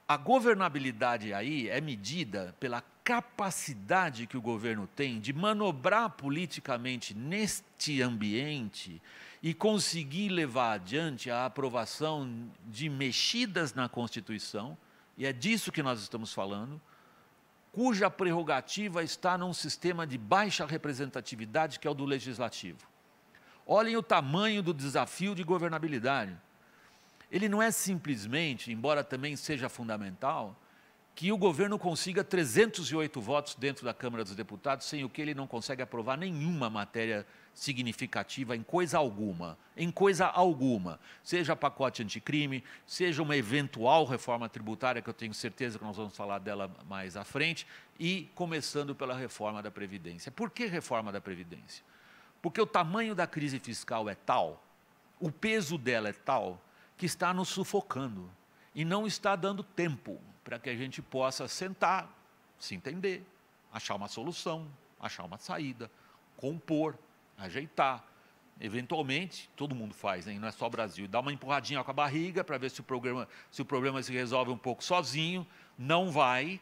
A governabilidade aí é medida pela capacidade que o governo tem de manobrar politicamente neste ambiente e conseguir levar adiante a aprovação de mexidas na Constituição, e é disso que nós estamos falando, cuja prerrogativa está num sistema de baixa representatividade, que é o do legislativo. Olhem o tamanho do desafio de governabilidade. Ele não é simplesmente, embora também seja fundamental, que o governo consiga 308 votos dentro da Câmara dos Deputados, sem o que ele não consegue aprovar nenhuma matéria significativa em coisa alguma, seja pacote anticrime, seja uma eventual reforma tributária, que eu tenho certeza que nós vamos falar dela mais à frente, e começando pela reforma da Previdência. Por que reforma da Previdência? Porque o tamanho da crise fiscal é tal, o peso dela é tal, que está nos sufocando e não está dando tempo para que a gente possa sentar, se entender, achar uma solução, achar uma saída, compor, ajeitar. Eventualmente, todo mundo faz, hein? Não é só o Brasil, dá uma empurradinha com a barriga para ver se o problema se resolve um pouco sozinho, não vai.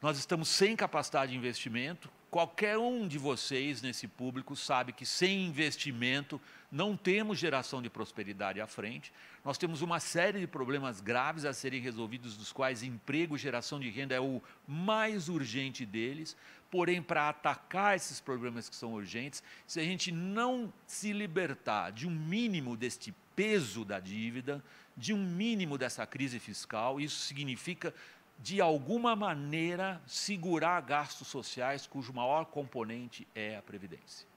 Nós estamos sem capacidade de investimento. Qualquer um de vocês nesse público sabe que sem investimento não temos geração de prosperidade à frente. Nós temos uma série de problemas graves a serem resolvidos, dos quais emprego e geração de renda é o mais urgente deles. Porém, para atacar esses problemas que são urgentes, se a gente não se libertar de um mínimo deste peso da dívida, de um mínimo dessa crise fiscal, isso significa, de alguma maneira, segurar gastos sociais cujo maior componente é a Previdência.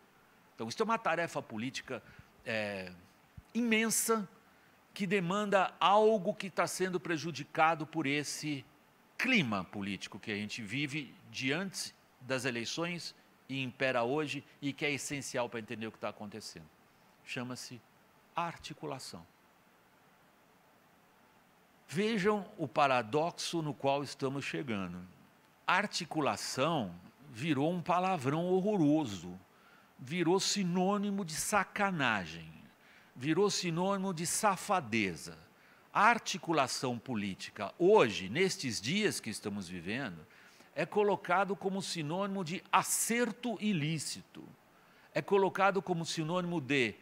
Então, isso é uma tarefa política imensa, que demanda algo que está sendo prejudicado por esse clima político que a gente vive diante das eleições e impera hoje, e que é essencial para entender o que está acontecendo. Chama-se articulação. Vejam o paradoxo no qual estamos chegando. Articulação virou um palavrão horroroso, virou sinônimo de sacanagem, virou sinônimo de safadeza. A articulação política, hoje, nestes dias que estamos vivendo, é colocado como sinônimo de acerto ilícito, é colocado como sinônimo de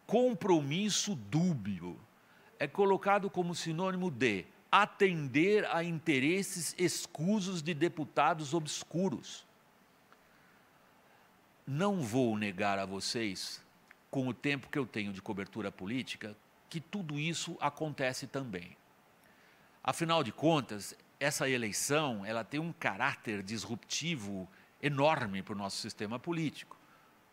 compromisso dúbio, é colocado como sinônimo de atender a interesses escusos de deputados obscuros. Não vou negar a vocês, com o tempo que eu tenho de cobertura política, que tudo isso acontece também. Afinal de contas, essa eleição, ela tem um caráter disruptivo enorme para o nosso sistema político,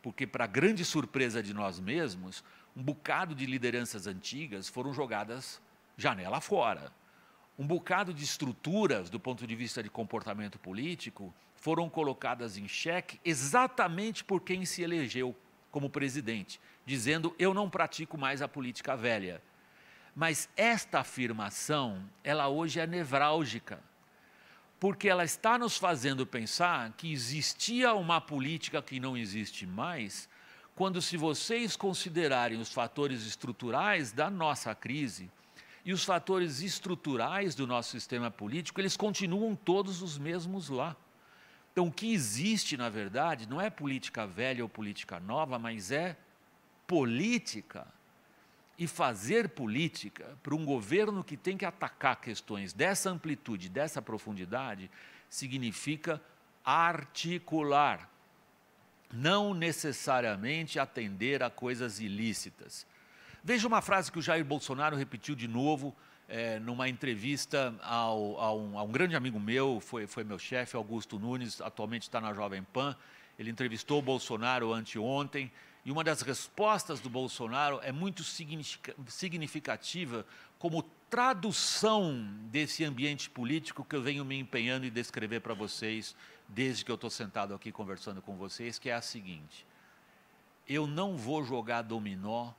porque, para grande surpresa de nós mesmos, um bocado de lideranças antigas foram jogadas janela fora. Um bocado de estruturas, do ponto de vista de comportamento político, foram colocadas em xeque exatamente por quem se elegeu como presidente, dizendo: eu não pratico mais a política velha. Mas esta afirmação, ela hoje é nevrálgica, porque ela está nos fazendo pensar que existia uma política que não existe mais, quando, se vocês considerarem os fatores estruturais da nossa crise e os fatores estruturais do nosso sistema político, eles continuam todos os mesmos lá. Então, o que existe, na verdade, não é política velha ou política nova, mas é política. E fazer política para um governo que tem que atacar questões dessa amplitude, dessa profundidade, significa articular, não necessariamente atender a coisas ilícitas. Veja uma frase que o Jair Bolsonaro repetiu de novo numa entrevista a um grande amigo meu, foi meu chefe, Augusto Nunes, atualmente está na Jovem Pan. Ele entrevistou o Bolsonaro anteontem, e uma das respostas do Bolsonaro é muito significativa como tradução desse ambiente político que eu venho me empenhando em descrever para vocês desde que eu estou sentado aqui conversando com vocês, que é a seguinte: eu não vou jogar dominó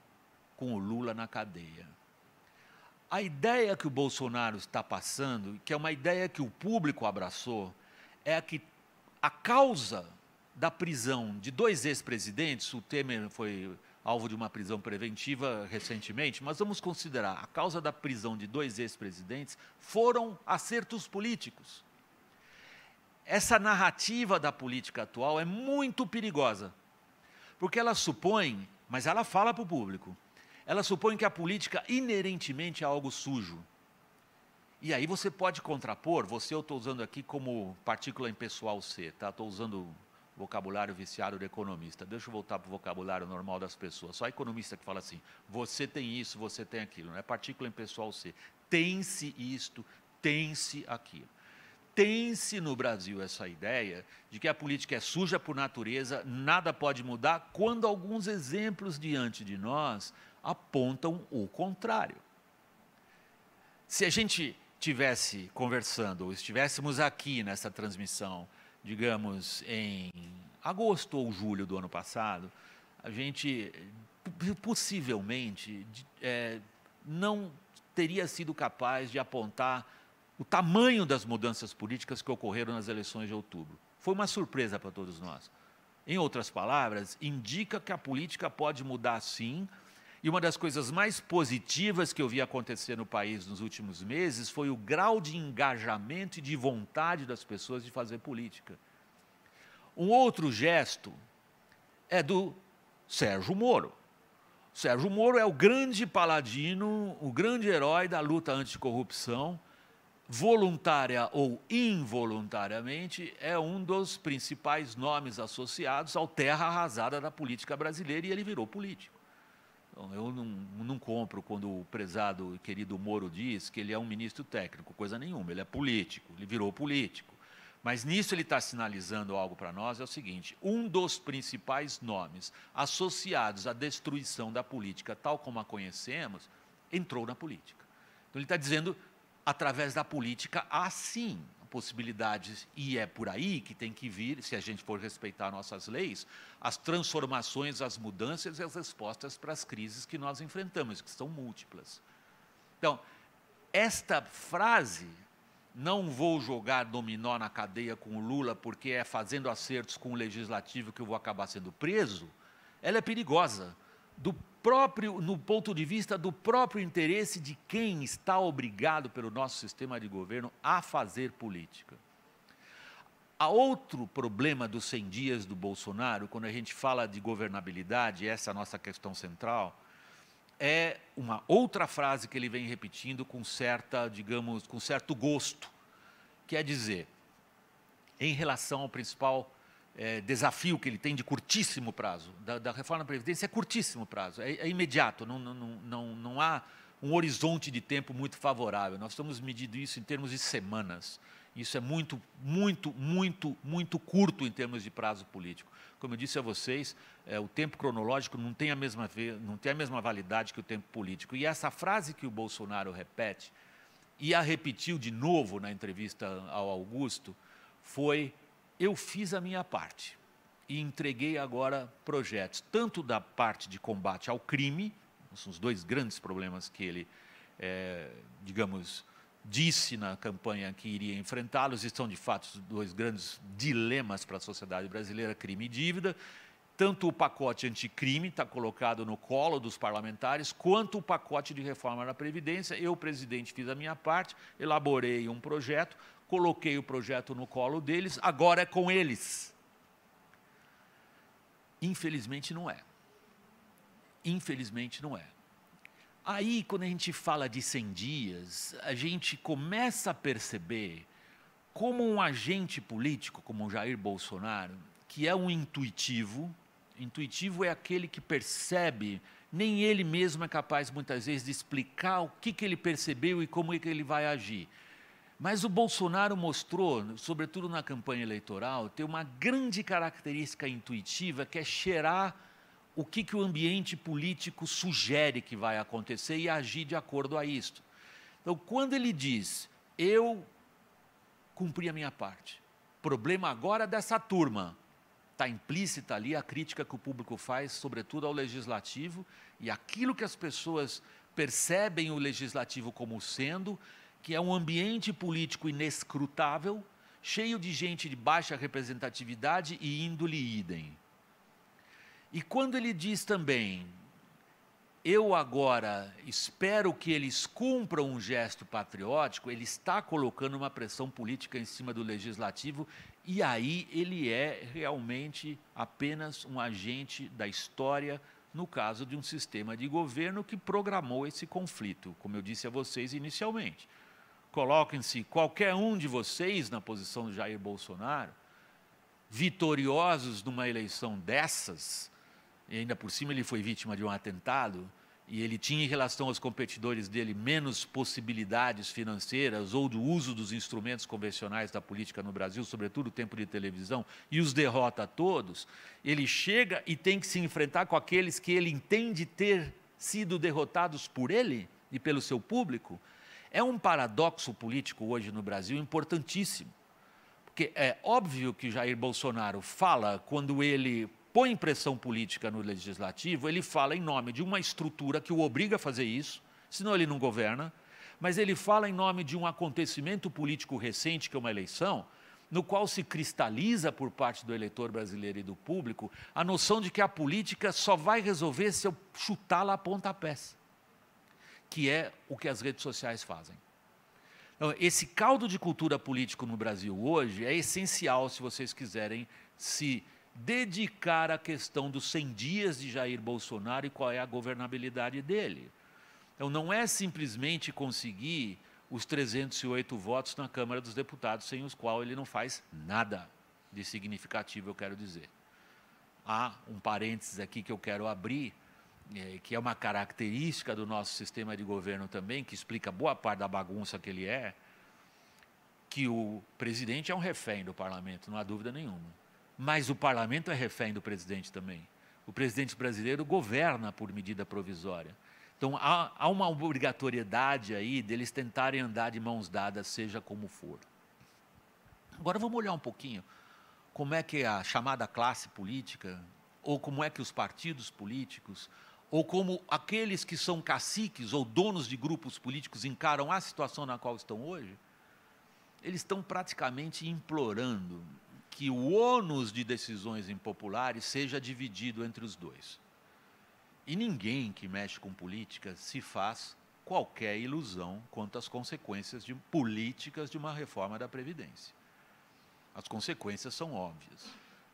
com o Lula na cadeia. A ideia que o Bolsonaro está passando, que é uma ideia que o público abraçou, é que a causa da prisão de dois ex-presidentes, o Temer foi alvo de uma prisão preventiva recentemente, mas vamos considerar, a causa da prisão de dois ex-presidentes foram acertos políticos. Essa narrativa da política atual é muito perigosa, porque ela supõe, mas ela fala para o público, ela supõe que a política inerentemente é algo sujo. E aí você pode contrapor, eu estou usando aqui como partícula impessoal C, tá? Estou usando vocabulário viciado de economista. Deixa eu voltar para o vocabulário normal das pessoas. Só economista que fala assim: você tem isso, você tem aquilo. Não é partícula impessoal C. Tem-se isto, tem-se aquilo. Tem-se no Brasil essa ideia de que a política é suja por natureza, nada pode mudar, quando alguns exemplos diante de nós apontam o contrário. Se a gente estivesse conversando, ou estivéssemos aqui nessa transmissão, digamos, em agosto ou julho do ano passado, a gente possivelmente não teria sido capaz de apontar o tamanho das mudanças políticas que ocorreram nas eleições de outubro. Foi uma surpresa para todos nós. Em outras palavras, indica que a política pode mudar sim, E uma das coisas mais positivas que eu vi acontecer no país nos últimos meses foi o grau de engajamento e de vontade das pessoas de fazer política. Um outro gesto é do Sérgio Moro. Sérgio Moro é o grande paladino, o grande herói da luta anticorrupção, voluntária ou involuntariamente, é um dos principais nomes associados ao terra arrasada da política brasileira, e ele virou político. Então, eu não compro quando o prezado e querido Moro diz que ele é um ministro técnico, coisa nenhuma, ele é político, ele virou político. Mas nisso ele está sinalizando algo para nós, é o seguinte: um dos principais nomes associados à destruição da política, tal como a conhecemos, entrou na política. Então ele está dizendo, através da política, há sim possibilidades, e é por aí que tem que vir, se a gente for respeitar nossas leis, as transformações, as mudanças e as respostas para as crises que nós enfrentamos, que são múltiplas. Então, esta frase, não vou jogar dominó na cadeia com o Lula porque é fazendo acertos com o legislativo que eu vou acabar sendo preso, ela é perigosa, no ponto de vista do próprio interesse de quem está obrigado pelo nosso sistema de governo a fazer política. Há outro problema dos 100 dias do Bolsonaro, quando a gente fala de governabilidade, essa é a nossa questão central, é uma outra frase que ele vem repetindo com certa, digamos, com certo gosto, que é dizer, em relação ao principal desafio que ele tem de curtíssimo prazo, da reforma da Previdência, é curtíssimo prazo, é imediato, não há um horizonte de tempo muito favorável. Nós estamos medindo isso em termos de semanas. Isso é muito curto em termos de prazo político. Como eu disse a vocês, o tempo cronológico não tem a mesma validade que o tempo político. E essa frase que o Bolsonaro repete, e a repetiu de novo na entrevista ao Augusto, foi: eu fiz a minha parte e entreguei agora projetos, tanto da parte de combate ao crime, são os dois grandes problemas que ele, digamos, disse na campanha que iria enfrentá-los, e são de fato os dois grandes dilemas para a sociedade brasileira, crime e dívida. Tanto o pacote anticrime está colocado no colo dos parlamentares, quanto o pacote de reforma da Previdência. Eu, presidente, fiz a minha parte, elaborei um projeto, coloquei o projeto no colo deles, agora é com eles. Infelizmente não é. Infelizmente não é. Aí, quando a gente fala de 100 dias, a gente começa a perceber como um agente político, como o Jair Bolsonaro, que é um intuitivo é aquele que percebe, nem ele mesmo é capaz, muitas vezes, de explicar o que ele percebeu e como é que ele vai agir. Mas o Bolsonaro mostrou, sobretudo na campanha eleitoral, ter uma grande característica intuitiva, que é cheirar o que o ambiente político sugere que vai acontecer e agir de acordo a isto. Então, quando ele diz, eu cumpri a minha parte, problema agora dessa turma, está implícita ali a crítica que o público faz, sobretudo ao legislativo, e aquilo que as pessoas percebem o legislativo como sendo, que é um ambiente político inescrutável, cheio de gente de baixa representatividade e índole idem. E quando ele diz também, eu agora espero que eles cumpram um gesto patriótico, ele está colocando uma pressão política em cima do legislativo, e aí ele é realmente apenas um agente da história, no caso de um sistema de governo que programou esse conflito, como eu disse a vocês inicialmente. Coloquem-se qualquer um de vocês na posição de Jair Bolsonaro, vitoriosos numa eleição dessas, e ainda por cima ele foi vítima de um atentado, e ele tinha em relação aos competidores dele menos possibilidades financeiras ou do uso dos instrumentos convencionais da política no Brasil, sobretudo o tempo de televisão, e os derrota a todos, ele chega e tem que se enfrentar com aqueles que ele entende ter sido derrotados por ele e pelo seu público. É um paradoxo político hoje no Brasil importantíssimo, porque é óbvio que Jair Bolsonaro fala, quando ele põe pressão política no legislativo, ele fala em nome de uma estrutura que o obriga a fazer isso, senão ele não governa, mas ele fala em nome de um acontecimento político recente, que é uma eleição, no qual se cristaliza por parte do eleitor brasileiro e do público a noção de que a política só vai resolver se eu chutá-la a pontapés, que é o que as redes sociais fazem. Então, esse caldo de cultura política no Brasil hoje é essencial se vocês quiserem se dedicar à questão dos 100 dias de Jair Bolsonaro e qual é a governabilidade dele. Então, não é simplesmente conseguir os 308 votos na Câmara dos Deputados, sem os quais ele não faz nada de significativo, eu quero dizer. Há um parênteses aqui que eu quero abrir, que é uma característica do nosso sistema de governo também, que explica boa parte da bagunça que ele é, que o presidente é um refém do parlamento, não há dúvida nenhuma. Mas o parlamento é refém do presidente também. O presidente brasileiro governa por medida provisória. Então, há uma obrigatoriedade aí deles tentarem andar de mãos dadas, seja como for. Agora, vamos olhar um pouquinho como é que a chamada classe política, ou como é que os partidos políticos, ou como aqueles que são caciques ou donos de grupos políticos encaram a situação na qual estão hoje. Eles estão praticamente implorando que o ônus de decisões impopulares seja dividido entre os dois. E ninguém que mexe com política se faz qualquer ilusão quanto às consequências políticas de uma reforma da Previdência. As consequências são óbvias.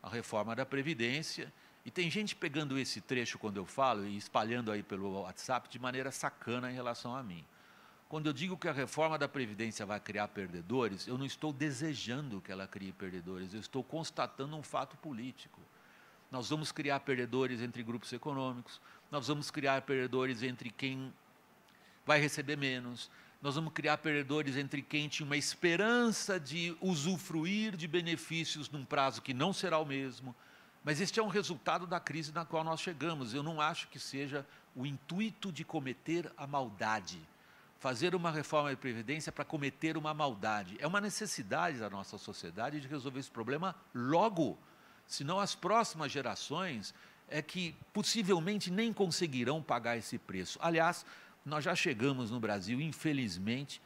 A reforma da Previdência, e tem gente pegando esse trecho quando eu falo e espalhando aí pelo WhatsApp de maneira sacana em relação a mim. Quando eu digo que a reforma da Previdência vai criar perdedores, eu não estou desejando que ela crie perdedores, eu estou constatando um fato político. Nós vamos criar perdedores entre grupos econômicos, nós vamos criar perdedores entre quem vai receber menos, nós vamos criar perdedores entre quem tinha uma esperança de usufruir de benefícios num prazo que não será o mesmo. Mas este é um resultado da crise na qual nós chegamos. Eu não acho que seja o intuito de cometer a maldade. Fazer uma reforma da Previdência para cometer uma maldade. É uma necessidade da nossa sociedade de resolver esse problema logo. Senão as próximas gerações é que possivelmente nem conseguirão pagar esse preço. Aliás, nós já chegamos no Brasil, infelizmente,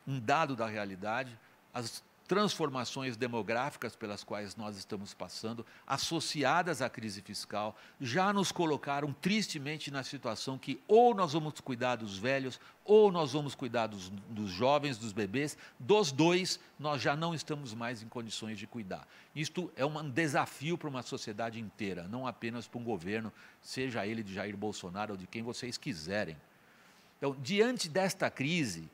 um dado da realidade, as transformações demográficas pelas quais nós estamos passando, associadas à crise fiscal, já nos colocaram tristemente na situação que ou nós vamos cuidar dos velhos, ou nós vamos cuidar dos jovens, dos bebês, dos dois nós já não estamos mais em condições de cuidar. Isto é um desafio para uma sociedade inteira, não apenas para um governo, seja ele de Jair Bolsonaro ou de quem vocês quiserem. Então, diante desta crise,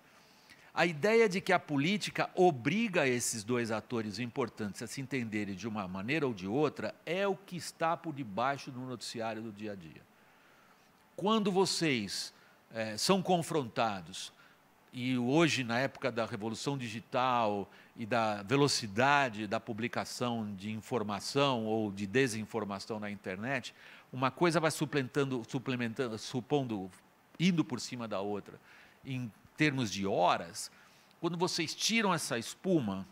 a ideia de que a política obriga esses dois atores importantes a se entenderem de uma maneira ou de outra é o que está por debaixo do noticiário do dia a dia. Quando vocês são confrontados, e hoje, na época da revolução digital e da velocidade da publicação de informação ou de desinformação na internet, uma coisa vai indo por cima da outra, em termos de horas. Quando vocês tiram essa espuma,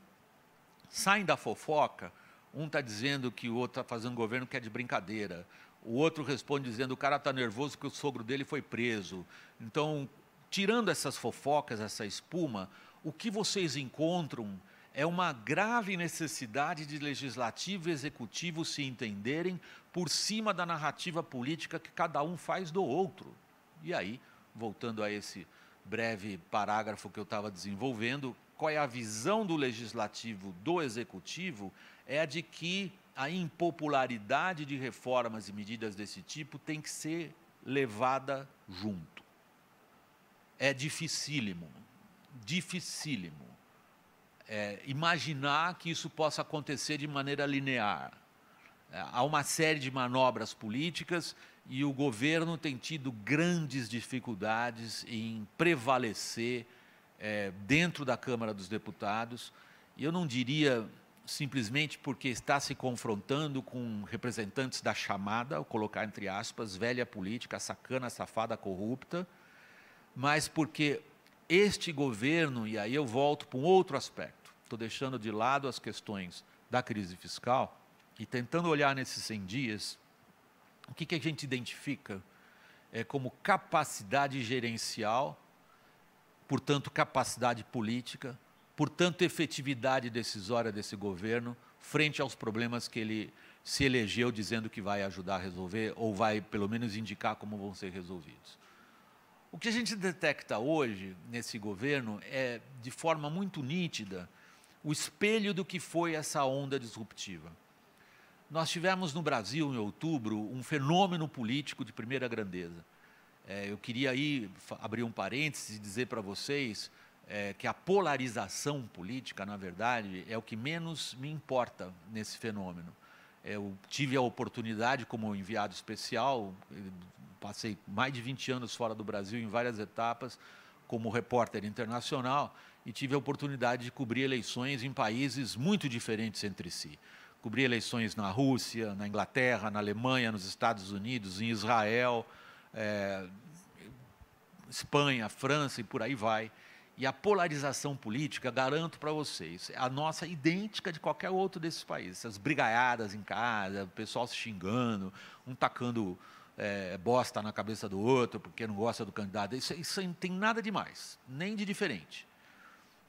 saem da fofoca, um está dizendo que o outro está fazendo governo que é de brincadeira, o outro responde dizendo que o cara está nervoso que o sogro dele foi preso. Então, tirando essas fofocas, essa espuma, o que vocês encontram é uma grave necessidade de legislativo e executivo se entenderem por cima da narrativa política que cada um faz do outro. E aí, voltando a esse breve parágrafo que eu estava desenvolvendo, qual é a visão do legislativo do executivo? É a de que a impopularidade de reformas e medidas desse tipo tem que ser levada junto. É dificílimo, dificílimo imaginar que isso possa acontecer de maneira linear. Há uma série de manobras políticas e o governo tem tido grandes dificuldades em prevalecer dentro da Câmara dos Deputados. E eu não diria simplesmente porque está se confrontando com representantes da chamada, vou colocar entre aspas, velha política, sacana, safada, corrupta, mas porque este governo, e aí eu volto para um outro aspecto, estou deixando de lado as questões da crise fiscal, e tentando olhar nesses 100 dias, o que a gente identifica como capacidade gerencial, portanto, capacidade política, portanto, efetividade decisória desse governo frente aos problemas que ele se elegeu dizendo que vai ajudar a resolver ou vai, pelo menos, indicar como vão ser resolvidos. O que a gente detecta hoje nesse governo é, de forma muito nítida, o espelho do que foi essa onda disruptiva. Nós tivemos no Brasil, em outubro, um fenômeno político de primeira grandeza. Eu queria aí abrir um parênteses e dizer para vocês que a polarização política, na verdade, é o que menos me importa nesse fenômeno. Eu tive a oportunidade, como enviado especial, passei mais de 20 anos fora do Brasil em várias etapas, como repórter internacional, e tive a oportunidade de cobrir eleições em países muito diferentes entre si. Cobri eleições na Rússia, na Inglaterra, na Alemanha, nos Estados Unidos, em Israel, Espanha, França e por aí vai. E a polarização política, garanto para vocês, é a nossa idêntica de qualquer outro desses países. Essas brigaiadas em casa, o pessoal se xingando, um tacando bosta na cabeça do outro porque não gosta do candidato. Isso não tem nada demais, nem de diferente.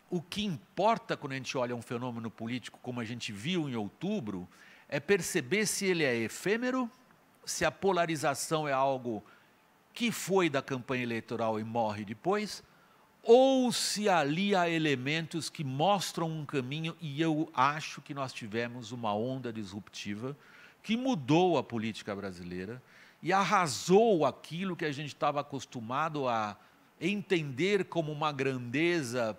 O que importa quando a gente olha um fenômeno político como a gente viu em outubro é perceber se ele é efêmero, se a polarização é algo que foi da campanha eleitoral e morre depois, ou se ali há elementos que mostram um caminho, e eu acho que nós tivemos uma onda disruptiva que mudou a política brasileira e arrasou aquilo que a gente estava acostumado a entender como uma grandeza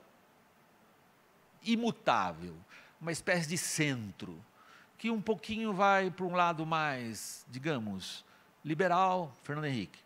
imutável, uma espécie de centro, que um pouquinho vai para um lado mais, digamos, liberal, Fernando Henrique,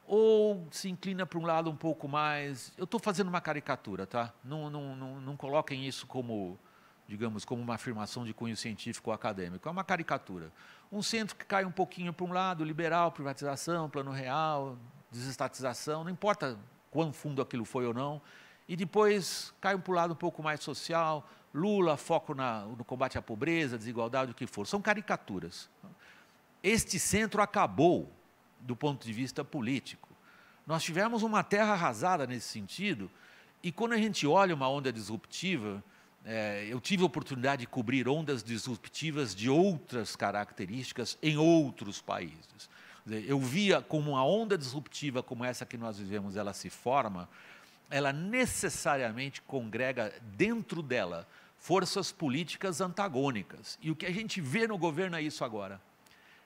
ou se inclina para um lado um pouco mais... Eu estou fazendo uma caricatura, tá? Não coloquem isso como, digamos, como uma afirmação de cunho científico ou acadêmico. É uma caricatura. Um centro que cai um pouquinho para um lado, liberal, privatização, plano real, desestatização, não importa quão fundo aquilo foi ou não, e depois cai para o lado um pouco mais social, Lula, foco no combate à pobreza, desigualdade, o que for. São caricaturas. Este centro acabou do ponto de vista político. Nós tivemos uma terra arrasada nesse sentido, e quando a gente olha uma onda disruptiva, eu tive a oportunidade de cobrir ondas disruptivas de outras características em outros países. Eu via como uma onda disruptiva como essa que nós vivemos, ela se forma, ela necessariamente congrega dentro dela forças políticas antagônicas. E o que a gente vê no governo é isso agora.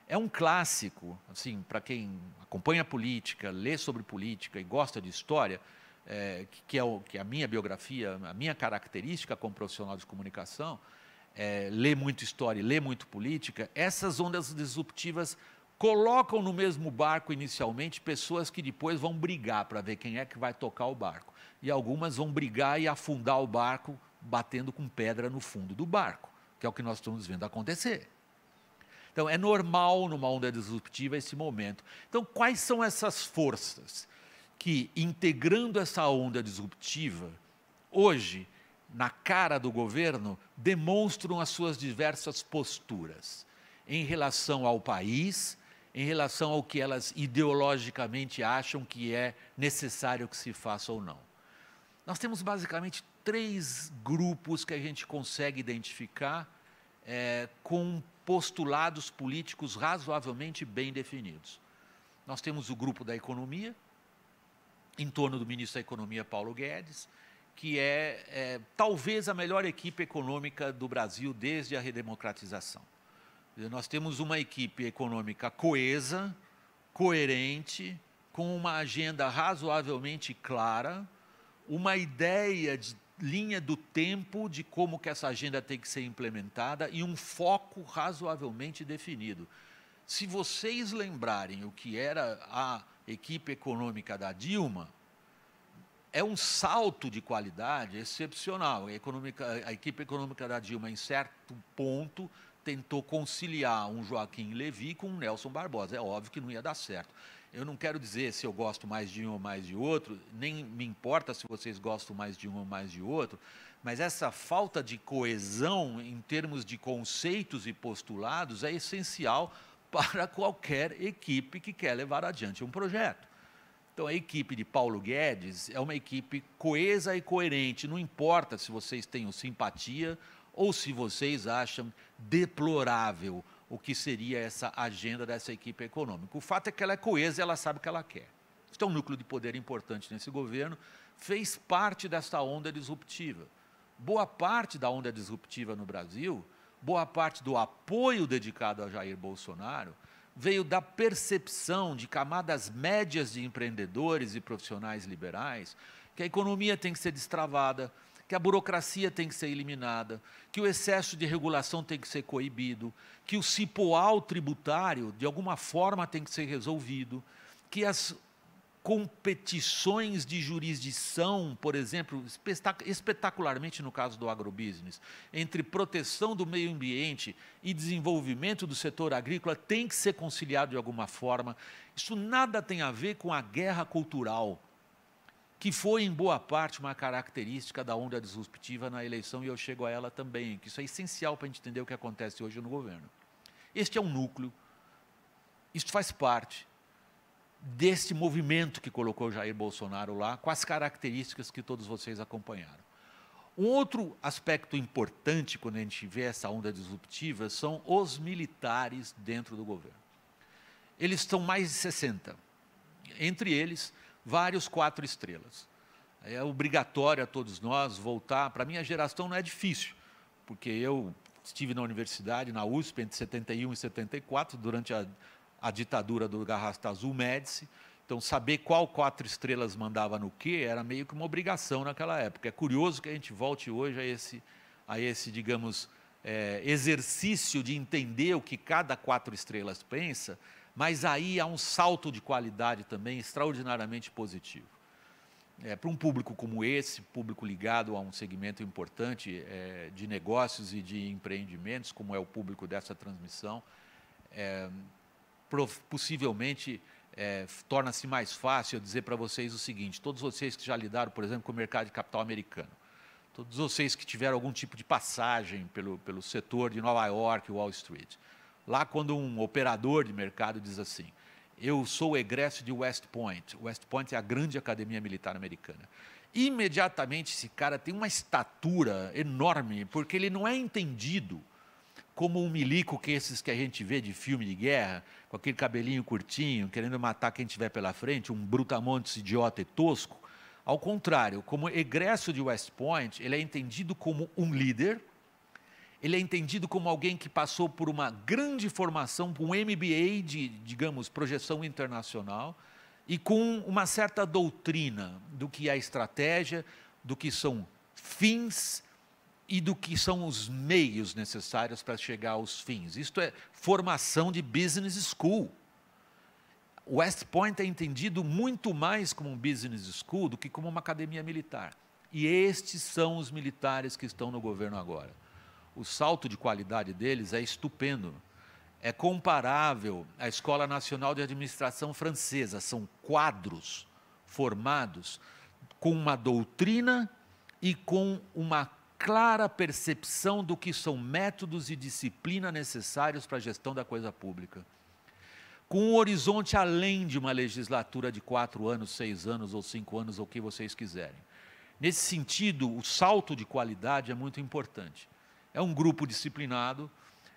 É um clássico, assim, para quem acompanha política, lê sobre política e gosta de história, que é a minha biografia, a minha característica como profissional de comunicação, lê muito história e lê muito política. Essas ondas disruptivas colocam no mesmo barco inicialmente pessoas que depois vão brigar para ver quem é que vai tocar o barco. E algumas vão brigar e afundar o barco batendo com pedra no fundo do barco, que é o que nós estamos vendo acontecer. Então, é normal numa onda disruptiva esse momento. Então, quais são essas forças que, integrando essa onda disruptiva, hoje, na cara do governo, demonstram as suas diversas posturas em relação ao país, em relação ao que elas ideologicamente acham que é necessário que se faça ou não. Nós temos basicamente 3 grupos que a gente consegue identificar com postulados políticos razoavelmente bem definidos. Nós temos o grupo da economia, em torno do ministro da Economia, Paulo Guedes, que é talvez a melhor equipe econômica do Brasil desde a redemocratização. Nós temos uma equipe econômica coesa, coerente, com uma agenda razoavelmente clara, uma ideia de linha do tempo de como que essa agenda tem que ser implementada e um foco razoavelmente definido. Se vocês lembrarem o que era a equipe econômica da Dilma, é um salto de qualidade excepcional. A equipe econômica da Dilma, em certo ponto, tentou conciliar um Joaquim Levy com um Nelson Barbosa. É óbvio que não ia dar certo. Eu não quero dizer se eu gosto mais de um ou mais de outro, nem me importa se vocês gostam mais de um ou mais de outro, mas essa falta de coesão em termos de conceitos e postulados é essencial para qualquer equipe que quer levar adiante um projeto. Então, a equipe de Paulo Guedes é uma equipe coesa e coerente. Não importa se vocês tenham simpatia ou se vocês acham deplorável o que seria essa agenda dessa equipe econômica. O fato é que ela é coesa e ela sabe o que ela quer. Isso é um núcleo de poder importante nesse governo, fez parte dessa onda disruptiva. Boa parte da onda disruptiva no Brasil, boa parte do apoio dedicado a Jair Bolsonaro, veio da percepção de camadas médias de empreendedores e profissionais liberais que a economia tem que ser destravada, que a burocracia tem que ser eliminada, que o excesso de regulação tem que ser coibido, que o cipoal tributário, de alguma forma, tem que ser resolvido, que as competições de jurisdição, por exemplo, espetacularmente no caso do agrobusiness, entre proteção do meio ambiente e desenvolvimento do setor agrícola, tem que ser conciliado de alguma forma. Isso nada tem a ver com a guerra cultural, que foi, em boa parte, uma característica da onda disruptiva na eleição, e eu chego a ela também, que isso é essencial para a gente entender o que acontece hoje no governo. Este é um núcleo, isso faz parte desse movimento que colocou Jair Bolsonaro lá, com as características que todos vocês acompanharam. Um outro aspecto importante, quando a gente vê essa onda disruptiva, são os militares dentro do governo. Eles são mais de 60, entre eles, vários 4 estrelas. É obrigatório a todos nós voltar. Para a minha geração não é difícil, porque eu estive na universidade, na USP, entre 71 e 74, durante a ditadura do Garrastazu Médici. Então, saber qual 4 estrelas mandava no quê era meio que uma obrigação naquela época. É curioso que a gente volte hoje a esse digamos, exercício de entender o que cada 4 estrelas pensa, mas aí há um salto de qualidade também extraordinariamente positivo. Para um público como esse, público ligado a um segmento importante de negócios e de empreendimentos, como é o público dessa transmissão, possivelmente torna-se mais fácil eu dizer para vocês o seguinte: todos vocês que já lidaram, por exemplo, com o mercado de capital americano, todos vocês que tiveram algum tipo de passagem pelo setor de Nova York, Wall Street, lá quando um operador de mercado diz assim: eu sou egresso de West Point. West Point é a grande academia militar americana. Imediatamente esse cara tem uma estatura enorme, porque ele não é entendido como um milico que esses que a gente vê de filme de guerra, com aquele cabelinho curtinho, querendo matar quem tiver pela frente, um brutamontes idiota e tosco. Ao contrário, como egresso de West Point, ele é entendido como um líder, ele é entendido como alguém que passou por uma grande formação, um MBA de, digamos, projeção internacional, e com uma certa doutrina do que é estratégia, do que são fins e do que são os meios necessários para chegar aos fins. Isto é formação de business school. West Point é entendido muito mais como um business school do que como uma academia militar. E estes são os militares que estão no governo agora. O salto de qualidade deles é estupendo. É comparável à Escola Nacional de Administração Francesa. São quadros formados com uma doutrina e com uma clara percepção do que são métodos e disciplina necessários para a gestão da coisa pública. Com um horizonte além de uma legislatura de 4 anos, 6 anos ou 5 anos, ou o que vocês quiserem. Nesse sentido, o salto de qualidade é muito importante. É um grupo disciplinado,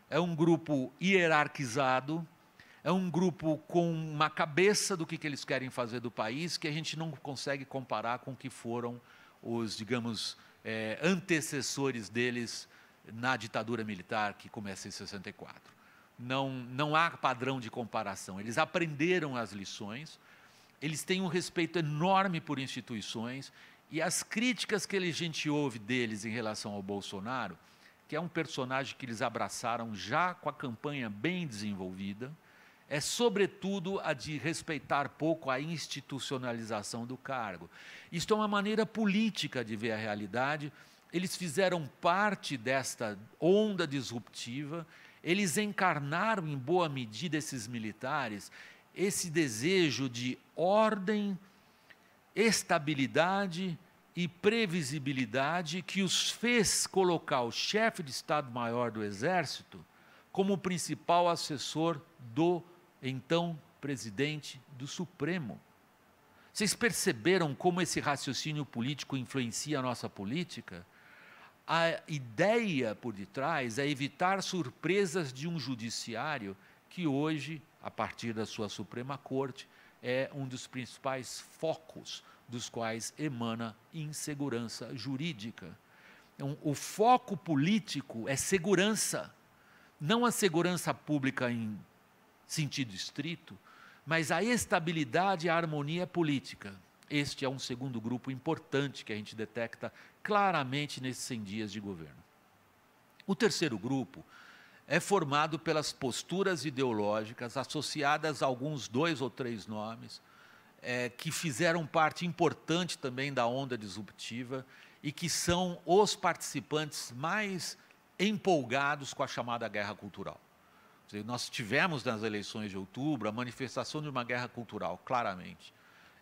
é um grupo hierarquizado, é um grupo com uma cabeça do que eles querem fazer do país, que a gente não consegue comparar com o que foram os, digamos, antecessores deles na ditadura militar, que começa em 64. Não há padrão de comparação. Eles aprenderam as lições, eles têm um respeito enorme por instituições, e as críticas que a gente ouve deles em relação ao Bolsonaro, que é um personagem que eles abraçaram já com a campanha bem desenvolvida, é sobretudo a de respeitar pouco a institucionalização do cargo. Isto é uma maneira política de ver a realidade. Eles fizeram parte desta onda disruptiva, eles encarnaram em boa medida, esses militares, esse desejo de ordem, estabilidade e previsibilidade que os fez colocar o chefe de Estado-Maior do Exército como o principal assessor do então presidente do Supremo. Vocês perceberam como esse raciocínio político influencia a nossa política? A ideia por detrás é evitar surpresas de um judiciário que hoje, a partir da sua Suprema Corte, é um dos principais focos dos quais emana insegurança jurídica. Então, o foco político é segurança, não a segurança pública em sentido estrito, mas a estabilidade e a harmonia política. Este é um segundo grupo importante que a gente detecta claramente nesses 100 dias de governo. O terceiro grupo é formado pelas posturas ideológicas associadas a alguns 2 ou 3 nomes, que fizeram parte importante também da onda disruptiva e que são os participantes mais empolgados com a chamada guerra cultural. Nós tivemos nas eleições de outubro a manifestação de uma guerra cultural, claramente.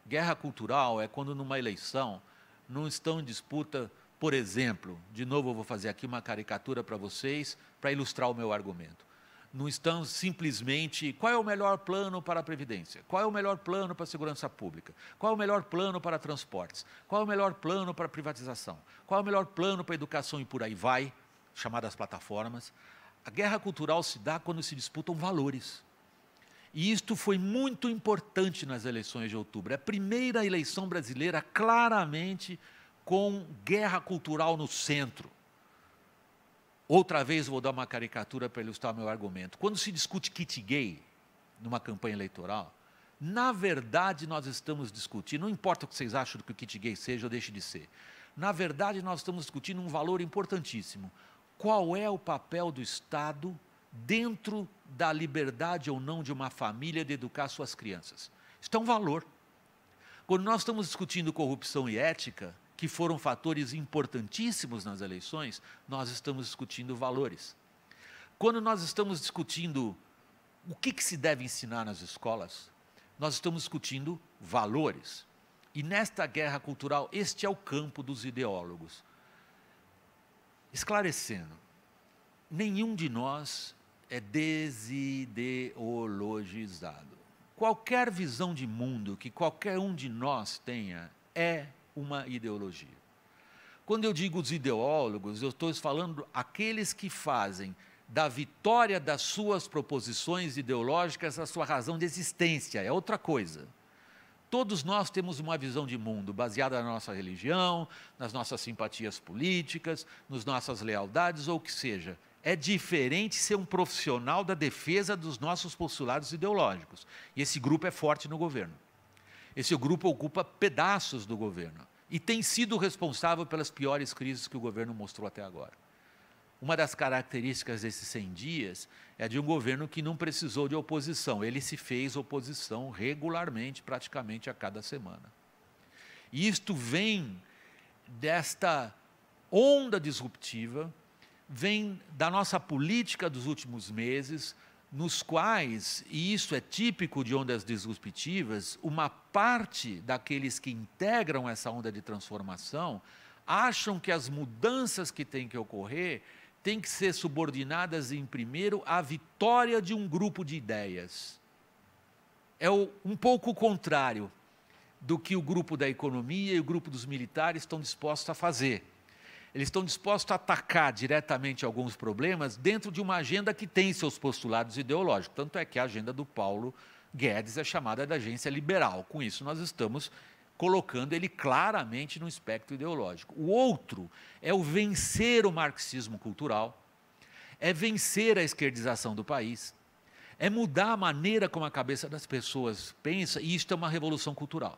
Guerra cultural é quando numa eleição não estão em disputa, por exemplo, de novo eu vou fazer aqui uma caricatura para vocês, para ilustrar o meu argumento. Não estão simplesmente, qual é o melhor plano para a Previdência? Qual é o melhor plano para a segurança pública? Qual é o melhor plano para transportes? Qual é o melhor plano para a privatização? Qual é o melhor plano para a educação e por aí vai, chamadas plataformas? A guerra cultural se dá quando se disputam valores. E isto foi muito importante nas eleições de outubro. É a primeira eleição brasileira claramente com guerra cultural no centro. Outra vez vou dar uma caricatura para ilustrar meu argumento. Quando se discute kit gay numa campanha eleitoral, na verdade nós estamos discutindo, não importa o que vocês acham que o kit gay seja ou deixe de ser, na verdade nós estamos discutindo um valor importantíssimo. Qual é o papel do Estado dentro da liberdade ou não de uma família de educar suas crianças? Isso é um valor. Quando nós estamos discutindo corrupção e ética, que foram fatores importantíssimos nas eleições, nós estamos discutindo valores. Quando nós estamos discutindo o que se deve ensinar nas escolas, nós estamos discutindo valores. E nesta guerra cultural, este é o campo dos ideólogos. Esclarecendo, nenhum de nós é desideologizado. Qualquer visão de mundo que qualquer um de nós tenha é uma ideologia. Quando eu digo os ideólogos, eu estou falando aqueles que fazem da vitória das suas proposições ideológicas a sua razão de existência, é outra coisa. Todos nós temos uma visão de mundo baseada na nossa religião, nas nossas simpatias políticas, nas nossas lealdades ou o que seja. É diferente ser um profissional da defesa dos nossos postulados ideológicos. E esse grupo é forte no governo. Esse grupo ocupa pedaços do governo e tem sido responsável pelas piores crises que o governo mostrou até agora. Uma das características desses 100 dias é de um governo que não precisou de oposição. Ele se fez oposição regularmente, praticamente a cada semana. E isto vem desta onda disruptiva, vem da nossa política dos últimos meses, nos quais, e isso é típico de ondas disruptivas, uma parte daqueles que integram essa onda de transformação acham que as mudanças que têm que ocorrer têm que ser subordinadas, em primeiro, à vitória de um grupo de ideias. É um pouco o contrário do que o grupo da economia e o grupo dos militares estão dispostos a fazer. Eles estão dispostos a atacar diretamente alguns problemas dentro de uma agenda que tem seus postulados ideológicos. Tanto é que a agenda do Paulo Guedes é chamada de agência liberal. Com isso, nós estamos colocando ele claramente no espectro ideológico. O outro é o vencer o marxismo cultural, é vencer a esquerdização do país, é mudar a maneira como a cabeça das pessoas pensa, e isto é uma revolução cultural.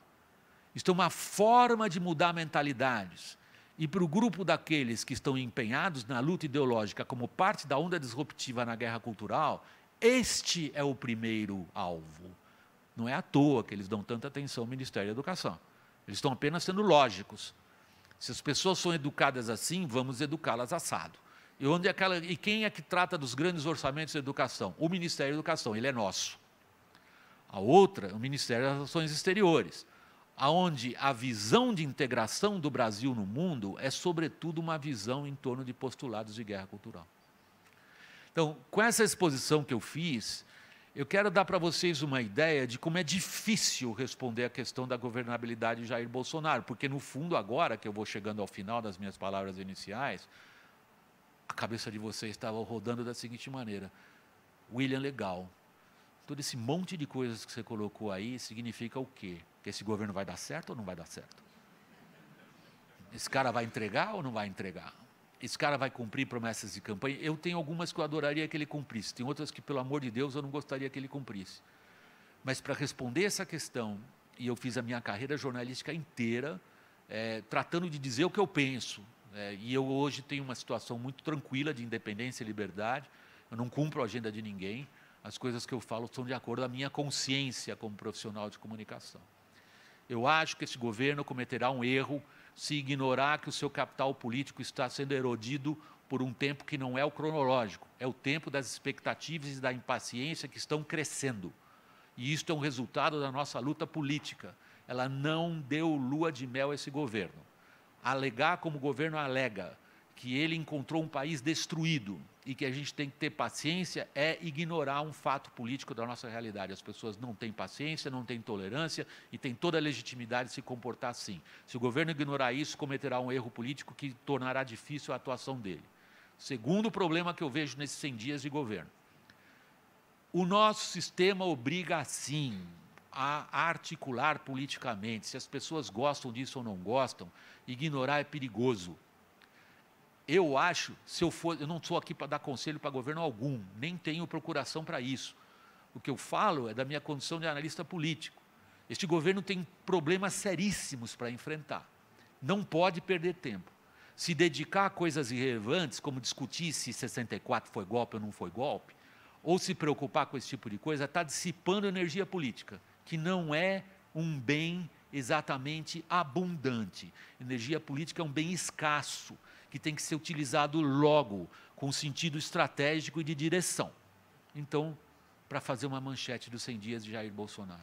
Isto é uma forma de mudar mentalidades. E para o grupo daqueles que estão empenhados na luta ideológica como parte da onda disruptiva na guerra cultural, este é o primeiro alvo. Não é à toa que eles dão tanta atenção ao Ministério da Educação. Eles estão apenas sendo lógicos. Se as pessoas são educadas assim, vamos educá-las assado. E quem é que trata dos grandes orçamentos da educação? O Ministério da Educação, ele é nosso. A outra é o Ministério das Relações Exteriores, onde a visão de integração do Brasil no mundo é, sobretudo, uma visão em torno de postulados de guerra cultural. Então, com essa exposição que eu fiz, Eu quero dar para vocês uma ideia de como é difícil responder a questão da governabilidade de Jair Bolsonaro, porque, no fundo, agora que eu vou chegando ao final das minhas palavras iniciais, a cabeça de vocês estava rodando da seguinte maneira: William, legal, todo esse monte de coisas que você colocou aí significa o quê? Que esse governo vai dar certo ou não vai dar certo? Esse cara vai entregar ou não vai entregar? Esse cara vai cumprir promessas de campanha? Eu tenho algumas que eu adoraria que ele cumprisse, tem outras que, pelo amor de Deus, eu não gostaria que ele cumprisse. Mas, para responder essa questão, e eu fiz a minha carreira jornalística inteira tratando de dizer o que eu penso, e eu hoje tenho uma situação muito tranquila de independência e liberdade, eu não cumpro a agenda de ninguém, as coisas que eu falo são de acordo com a minha consciência como profissional de comunicação. Eu acho que esse governo cometerá um erro se ignorar que o seu capital político está sendo erodido por um tempo que não é o cronológico, é o tempo das expectativas e da impaciência que estão crescendo. E isto é um resultado da nossa luta política. Ela não deu lua de mel a esse governo. Alegar como o governo alega que ele encontrou um país destruído e que a gente tem que ter paciência é ignorar um fato político da nossa realidade. As pessoas não têm paciência, não têm tolerância e têm toda a legitimidade de se comportar assim. Se o governo ignorar isso, cometerá um erro político que tornará difícil a atuação dele. Segundo problema que eu vejo nesses 100 dias de governo: o nosso sistema obriga, sim, a articular politicamente. Se as pessoas gostam disso ou não gostam, ignorar é perigoso. Eu acho, eu não sou aqui para dar conselho para governo algum, nem tenho procuração para isso. O que eu falo é da minha condição de analista político. Este governo tem problemas seríssimos para enfrentar. Não pode perder tempo. Se dedicar a coisas irrelevantes, como discutir se 64 foi golpe ou não foi golpe, ou se preocupar com esse tipo de coisa, está dissipando energia política, que não é um bem exatamente abundante. Energia política é um bem escasso, que tem que ser utilizado logo, com sentido estratégico e de direção. Então, para fazer uma manchete dos 100 dias de Jair Bolsonaro: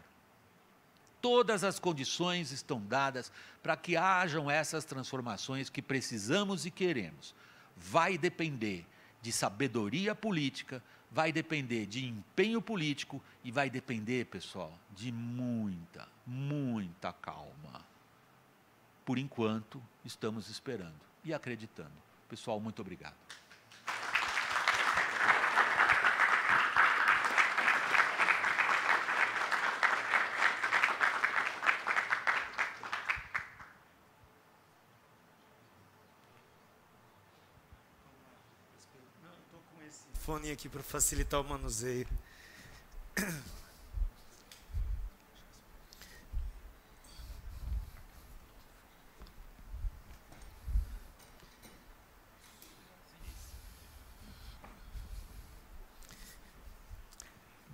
todas as condições estão dadas para que hajam essas transformações que precisamos e queremos. Vai depender de sabedoria política, vai depender de empenho político e vai depender, pessoal, de muita, muita calma. Por enquanto, estamos esperando e acreditando. Pessoal, muito obrigado. Estou com esse fone aqui para facilitar o manuseio.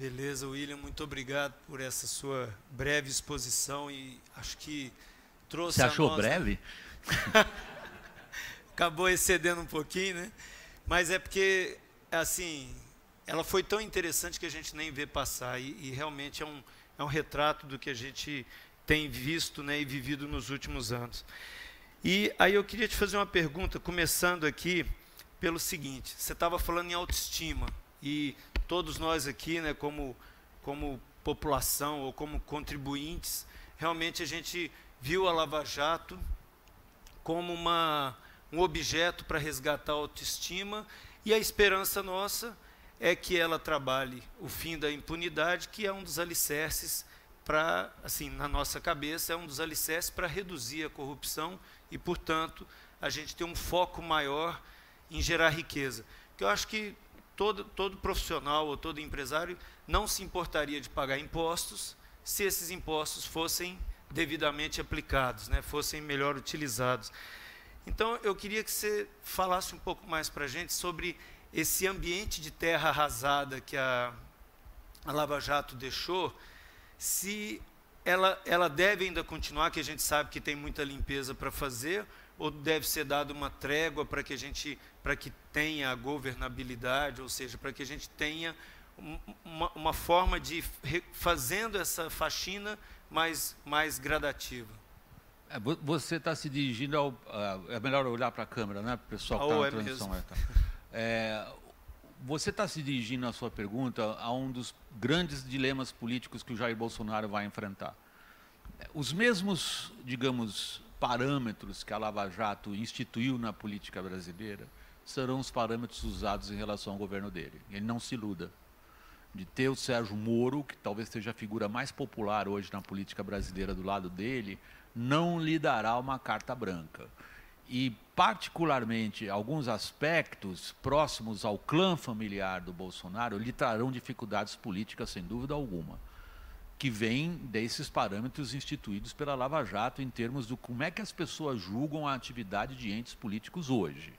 Beleza, William, muito obrigado por essa sua breve exposição e acho que trouxe. Você achou breve? Acabou excedendo um pouquinho, né? Mas é porque, assim, ela foi tão interessante que a gente nem vê passar e realmente é um retrato do que a gente tem visto, né, e vivido nos últimos anos. E aí eu queria te fazer uma pergunta, começando aqui pelo seguinte: você estava falando em autoestima e todos nós aqui, né, como população ou como contribuintes, realmente a gente viu a Lava Jato como um objeto para resgatar a autoestima, e a esperança nossa é que ela trabalhe o fim da impunidade, que é um dos alicerces para, assim, na nossa cabeça, é um dos alicerces para reduzir a corrupção e, portanto, a gente ter um foco maior em gerar riqueza. Que eu acho que todo profissional ou todo empresário não se importaria de pagar impostos se esses impostos fossem devidamente aplicados, né, fossem melhor utilizados. Então, eu queria que você falasse um pouco mais para a gente sobre esse ambiente de terra arrasada que a Lava Jato deixou, se ela deve ainda continuar, que a gente sabe que tem muita limpeza para fazer, ou deve ser dada uma trégua para que tenha a governabilidade, ou seja, para que a gente tenha uma forma de fazendo essa faxina mais gradativa. Você está se dirigindo ao... É melhor olhar para a câmera, né, pessoal? Que está na transmissão. você está se dirigindo na sua pergunta a um dos grandes dilemas políticos que o Jair Bolsonaro vai enfrentar. Os mesmos, digamos, parâmetros que a Lava Jato instituiu na política brasileira serão os parâmetros usados em relação ao governo dele. Ele não se iluda de ter o Sérgio Moro, que talvez seja a figura mais popular hoje na política brasileira, do lado dele, não lhe dará uma carta branca. E, particularmente, alguns aspectos próximos ao clã familiar do Bolsonaro lhe trarão dificuldades políticas, sem dúvida alguma, que vêm desses parâmetros instituídos pela Lava Jato em termos de como é que as pessoas julgam a atividade de entes políticos hoje.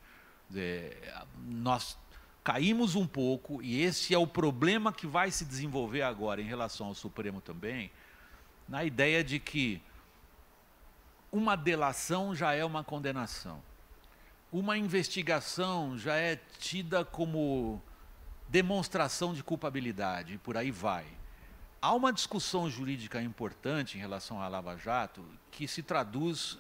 Nós caímos um pouco, e esse é o problema que vai se desenvolver agora em relação ao Supremo também, na ideia de que uma delação já é uma condenação. Uma investigação já é tida como demonstração de culpabilidade, e por aí vai. Há uma discussão jurídica importante em relação à Lava Jato, que se traduz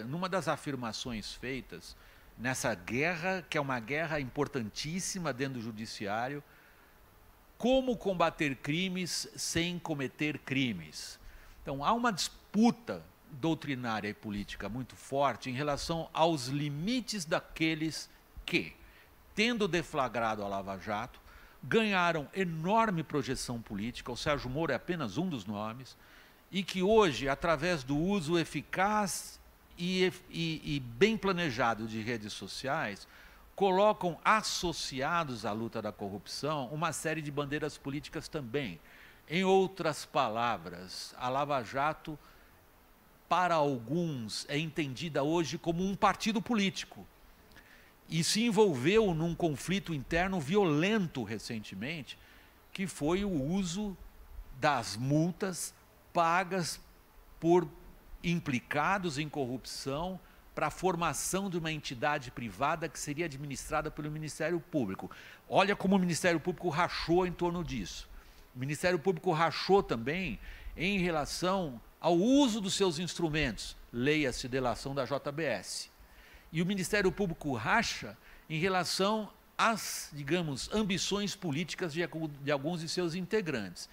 numa das afirmações feitas nessa guerra, que é uma guerra importantíssima dentro do judiciário, como combater crimes sem cometer crimes. Então, há uma disputa doutrinária e política muito forte em relação aos limites daqueles que, tendo deflagrado a Lava Jato, ganharam enorme projeção política. O Sérgio Moro é apenas um dos nomes, e que hoje, através do uso eficaz e bem planejado de redes sociais, colocam associados à luta da corrupção uma série de bandeiras políticas também. Em outras palavras, a Lava Jato, para alguns, é entendida hoje como um partido político. E se envolveu num conflito interno violento recentemente, que foi o uso das multas pagas por implicados em corrupção para a formação de uma entidade privada que seria administrada pelo Ministério Público. Olha como o Ministério Público rachou em torno disso. O Ministério Público rachou também em relação ao uso dos seus instrumentos, leia-se delação da JBS. E o Ministério Público racha em relação às, digamos, ambições políticas de alguns de seus integrantes.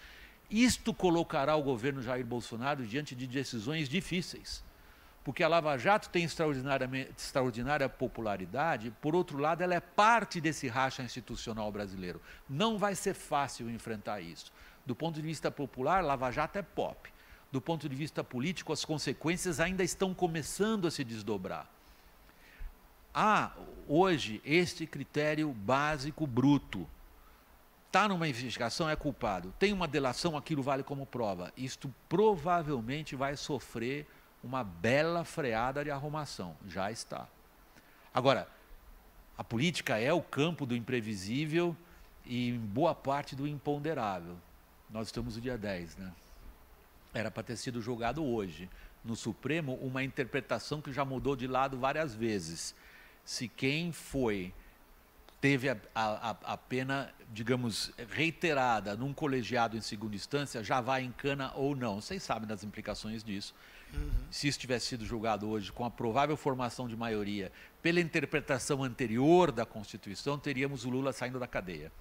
Isto colocará o governo Jair Bolsonaro diante de decisões difíceis, porque a Lava Jato tem extraordinária popularidade, por outro lado, ela é parte desse racha institucional brasileiro. Não vai ser fácil enfrentar isso. Do ponto de vista popular, Lava Jato é pop. Do ponto de vista político, as consequências ainda estão começando a se desdobrar. Há, hoje, este critério básico bruto. Está numa investigação, é culpado. Tem uma delação, aquilo vale como prova. Isto provavelmente vai sofrer uma bela freada de arrumação. Já está. Agora, a política é o campo do imprevisível e, em boa parte, do imponderável. Nós estamos no dia 10, né? Era para ter sido julgado hoje. No Supremo, uma interpretação que já mudou de lado várias vezes. Se quem teve a pena, digamos, reiterada num colegiado em segunda instância, já vai em cana ou não. Vocês sabem das implicações disso. Se isso tivesse sido julgado hoje com a provável formação de maioria pela interpretação anterior da Constituição, teríamos o Lula saindo da cadeia,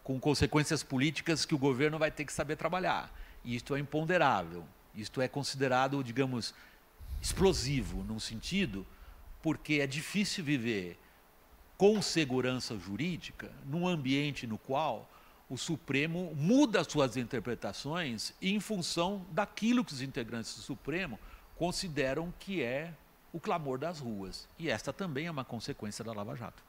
com consequências políticas que o governo vai ter que saber trabalhar. E isto é imponderável. Isto é considerado, digamos, explosivo, num sentido, porque é difícil viver com segurança jurídica num ambiente no qual o Supremo muda suas interpretações em função daquilo que os integrantes do Supremo consideram que é o clamor das ruas. E esta também é uma consequência da Lava Jato.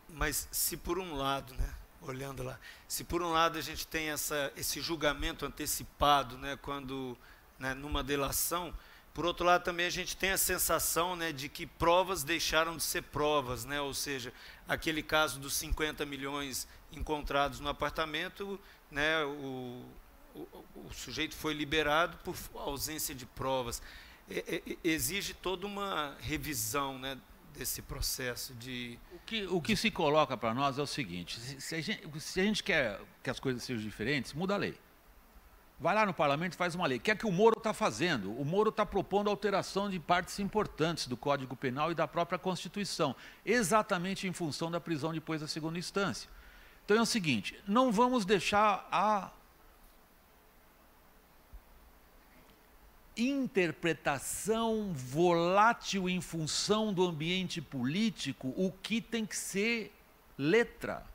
Mas se por um lado, né, olhando lá, se por um lado a gente tem esse julgamento antecipado, né, quando, né, numa delação, por outro lado também a gente tem a sensação, né, de que provas deixaram de ser provas, né, ou seja, aquele caso dos 50 milhões encontrados no apartamento, né, o sujeito foi liberado por ausência de provas. Exige toda uma revisão, né, desse processo de... O que se coloca para nós é o seguinte: se a gente quer que as coisas sejam diferentes, muda a lei. vai lá no parlamento e faz uma lei. O que é que o Moro está fazendo? O Moro está propondo alteração de partes importantes do Código Penal e da própria Constituição, exatamente em função da prisão depois da segunda instância. Então é o seguinte, não vamos deixar a interpretação volátil em função do ambiente político, o que tem que ser letra.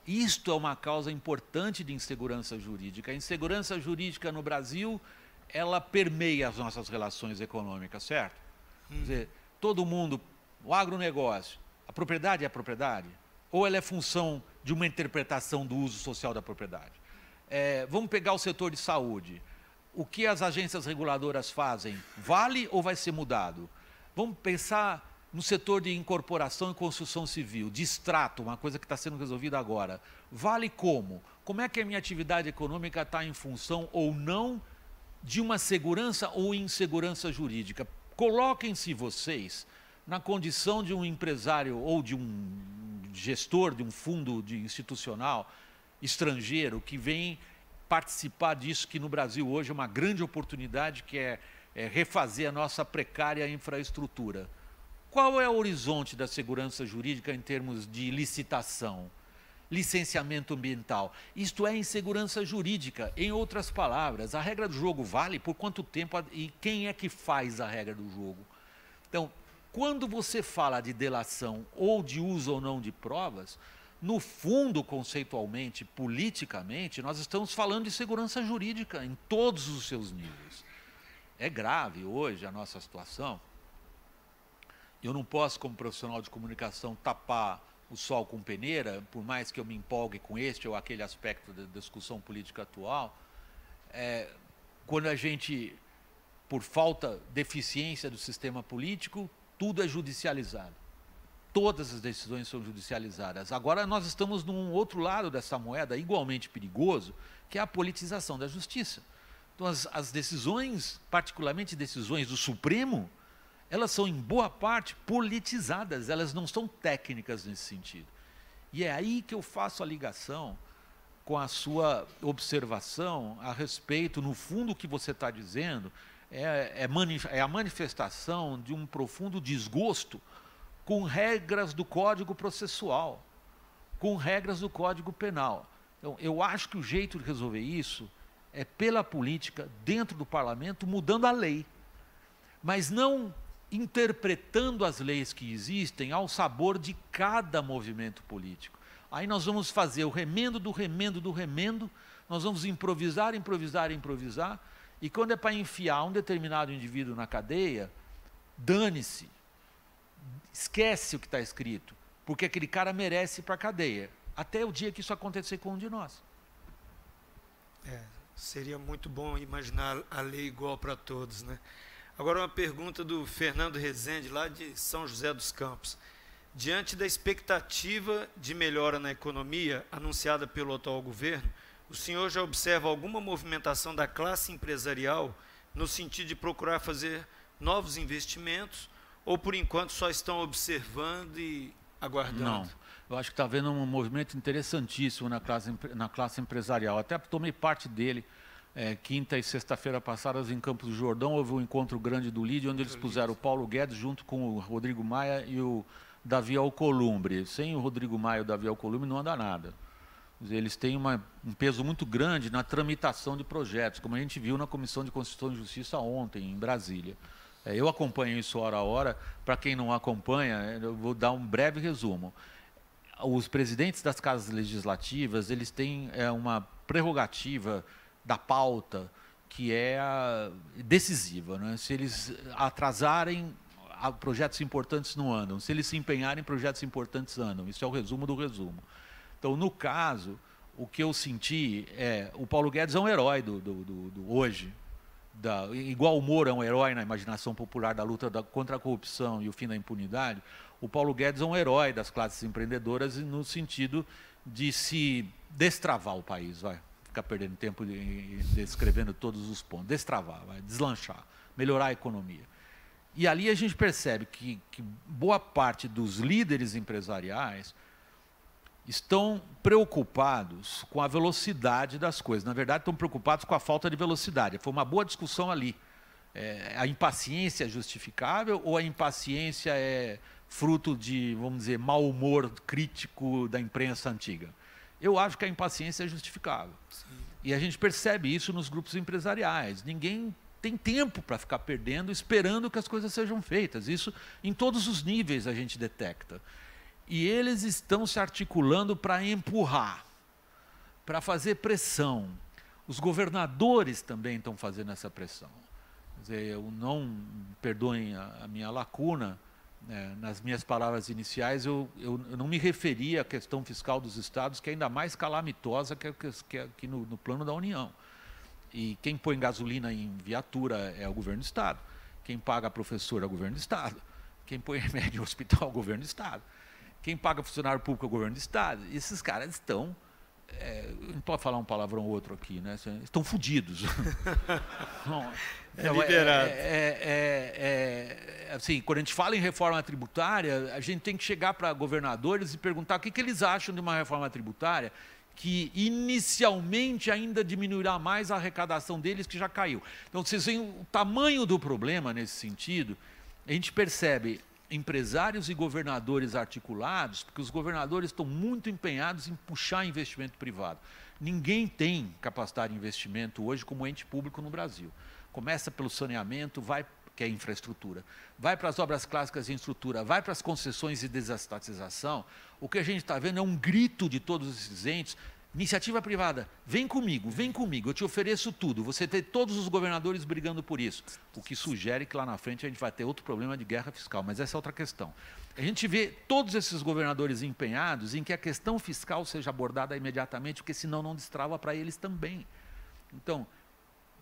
Isto é uma causa importante de insegurança jurídica. A insegurança jurídica no Brasil, ela permeia as nossas relações econômicas, certo? Quer dizer, todo mundo, o agronegócio, a propriedade é a propriedade? Ou ela é função de uma interpretação do uso social da propriedade? Vamos pegar o setor de saúde. O que as agências reguladoras fazem, vale ou vai ser mudado? Vamos pensar no setor de incorporação e construção civil, de extrato, uma coisa que está sendo resolvida agora. Vale como? Como é que a minha atividade econômica está em função ou não de uma segurança ou insegurança jurídica? Coloquem-se vocês na condição de um empresário ou de um gestor de um fundo institucional estrangeiro que vem participar disso, que no Brasil hoje é uma grande oportunidade, que é refazer a nossa precária infraestrutura. Qual é o horizonte da segurança jurídica em termos de licitação, licenciamento ambiental? Isto é insegurança jurídica. Em outras palavras, a regra do jogo vale por quanto tempo e quem é que faz a regra do jogo? Então, quando você fala de delação ou de uso ou não de provas, no fundo, conceitualmente, politicamente, nós estamos falando de segurança jurídica em todos os seus níveis. É grave hoje a nossa situação. Eu não posso, como profissional de comunicação, tapar o sol com peneira, por mais que eu me empolgue com este ou aquele aspecto da discussão política atual. Quando a gente, por falta, deficiência do sistema político, tudo é judicializado. Todas as decisões são judicializadas. Agora nós estamos num outro lado dessa moeda, igualmente perigoso, que é a politização da justiça. Então as decisões, particularmente decisões do Supremo, elas são, em boa parte, politizadas, elas não são técnicas nesse sentido. E é aí que eu faço a ligação com a sua observação a respeito, no fundo, o que você está dizendo, é a manifestação de um profundo desgosto com regras do Código Processual, com regras do Código Penal. Então, eu acho que o jeito de resolver isso é pela política, dentro do parlamento, mudando a lei, mas não interpretando as leis que existem ao sabor de cada movimento político. Aí nós vamos fazer o remendo do remendo do remendo, nós vamos improvisar, improvisar, improvisar, e quando é para enfiar um determinado indivíduo na cadeia, dane-se, esquece o que está escrito, porque aquele cara merece ir para a cadeia, até o dia que isso acontecer com um de nós. Seria muito bom imaginar a lei igual para todos, né? Agora uma pergunta do Fernando Rezende, lá de São José dos Campos. Diante da expectativa de melhora na economia anunciada pelo atual governo, o senhor já observa alguma movimentação da classe empresarial no sentido de procurar fazer novos investimentos, ou por enquanto só estão observando e aguardando? Não, eu acho que está havendo um movimento interessantíssimo na classe empresarial, até tomei parte dele. Quinta e sexta-feira passadas em Campos do Jordão houve um encontro grande do LIDE, onde eles puseram o Paulo Guedes junto com o Rodrigo Maia e o Davi Alcolumbre. Sem o Rodrigo Maia e o Davi Alcolumbre não anda nada. Eles têm um peso muito grande na tramitação de projetos, como a gente viu na Comissão de Constituição e Justiça ontem, em Brasília. Eu acompanho isso hora a hora. Para quem não acompanha, eu vou dar um breve resumo. Os presidentes das casas legislativas, eles têm uma prerrogativa da pauta que é decisiva, né? Se eles atrasarem, projetos importantes não andam. Se eles se empenharem, projetos importantes andam. Isso é o resumo do resumo. Então, no caso, o que eu senti o Paulo Guedes é um herói do hoje. Igual o Moro é um herói na imaginação popular da luta contra a corrupção e o fim da impunidade, o Paulo Guedes é um herói das classes empreendedoras no sentido de se destravar o país, ficar perdendo tempo descrevendo todos os pontos, destravar, deslanchar, melhorar a economia. E ali a gente percebe que boa parte dos líderes empresariais estão preocupados com a velocidade das coisas. Na verdade, estão preocupados com a falta de velocidade. Foi uma boa discussão ali. A impaciência é justificável ou a impaciência é fruto de, vamos dizer, mau humor crítico da imprensa antiga? Eu acho que a impaciência é justificável. Sim. E a gente percebe isso nos grupos empresariais. Ninguém tem tempo para ficar perdendo, esperando que as coisas sejam feitas. Isso, em todos os níveis, a gente detecta. E eles estão se articulando para empurrar, para fazer pressão. Os governadores também estão fazendo essa pressão. Quer dizer, eu não, perdoem a minha lacuna, né, nas minhas palavras iniciais, eu não me referi à questão fiscal dos estados, que é ainda mais calamitosa que no plano da União. E quem põe gasolina em viatura é o governo do estado. Quem paga professor é o governo do estado. Quem põe remédio no hospital é o governo do estado. Quem paga funcionário público é o governo do estado. E esses caras estão, não pode falar um palavrão ou outro aqui, né? Estão fodidos. Liberado. Assim, quando a gente fala em reforma tributária, a gente tem que chegar para governadores e perguntar o que eles acham de uma reforma tributária que inicialmente ainda diminuirá mais a arrecadação deles, que já caiu. Então, vocês veem o tamanho do problema nesse sentido. A gente percebe empresários e governadores articulados, porque os governadores estão muito empenhados em puxar investimento privado. Ninguém tem capacidade de investimento hoje como ente público no Brasil. Começa pelo saneamento, que é infraestrutura, vai para as obras clássicas de infraestrutura, vai para as concessões e desestatização. O que a gente está vendo é um grito de todos esses entes. Iniciativa privada, vem comigo, eu te ofereço tudo. Você tem todos os governadores brigando por isso. O que sugere que lá na frente a gente vai ter outro problema de guerra fiscal, mas essa é outra questão. A gente vê todos esses governadores empenhados em que a questão fiscal seja abordada imediatamente, porque senão não destrava para eles também. Então,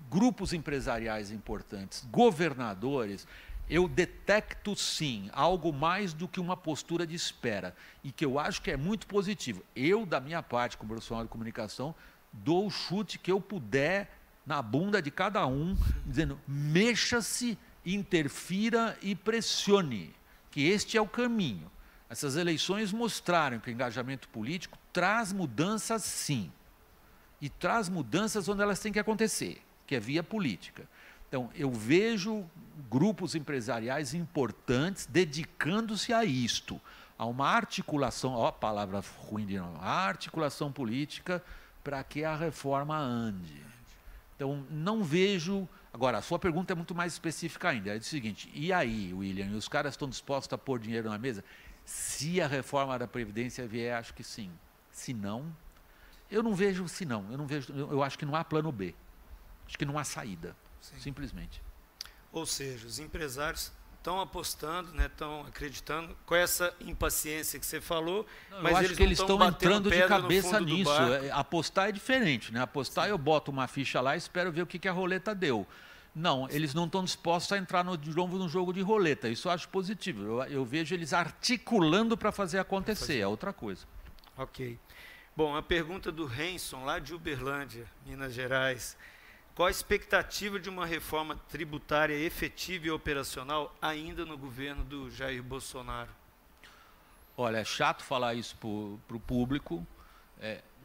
grupos empresariais importantes, governadores, eu detecto sim algo mais do que uma postura de espera e que eu acho que é muito positivo. Eu, da minha parte, como profissional de comunicação, dou o chute que eu puder na bunda de cada um, dizendo, mexa-se, interfira e pressione, que este é o caminho. Essas eleições mostraram que o engajamento político traz mudanças sim, e traz mudanças onde elas têm que acontecer, que é via política. Então, eu vejo grupos empresariais importantes dedicando-se a isto, a uma articulação, ó, palavra ruim de novo, a articulação política para que a reforma ande. Então, não vejo... Agora, a sua pergunta é muito mais específica ainda. É o seguinte, e aí, William, os caras estão dispostos a pôr dinheiro na mesa? Se a reforma da Previdência vier, acho que sim. Se não, eu não vejo se não. Eu acho que não há plano B. Acho que não há saída. Sim. Simplesmente. Ou seja, os empresários estão apostando, né, estão acreditando com essa impaciência que você falou, não, mas eu acho que eles estão entrando de cabeça nisso. Apostar é diferente, né? Apostar, sim, eu boto uma ficha lá e espero ver o que a roleta deu. Não, eles não estão dispostos a entrar de novo no jogo de roleta. Isso eu acho positivo. Eu vejo eles articulando para fazer acontecer, é outra coisa. Ok. Bom, a pergunta do Renson, lá de Uberlândia, Minas Gerais. Qual a expectativa de uma reforma tributária efetiva e operacional ainda no governo do Jair Bolsonaro? Olha, é chato falar isso para o público.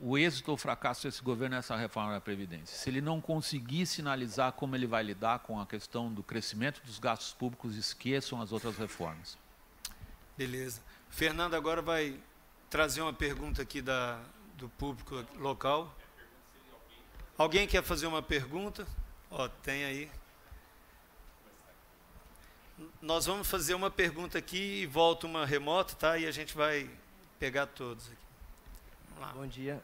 O êxito ou fracasso desse governo é essa reforma da Previdência. Se ele não conseguir sinalizar como ele vai lidar com a questão do crescimento dos gastos públicos, esqueçam as outras reformas. Beleza. Fernando agora vai trazer uma pergunta aqui do público local. Alguém quer fazer uma pergunta? Ó, tem aí. Nós vamos fazer uma pergunta aqui e volta uma remota, tá? E a gente vai pegar todos aqui. Vamos lá. Bom dia.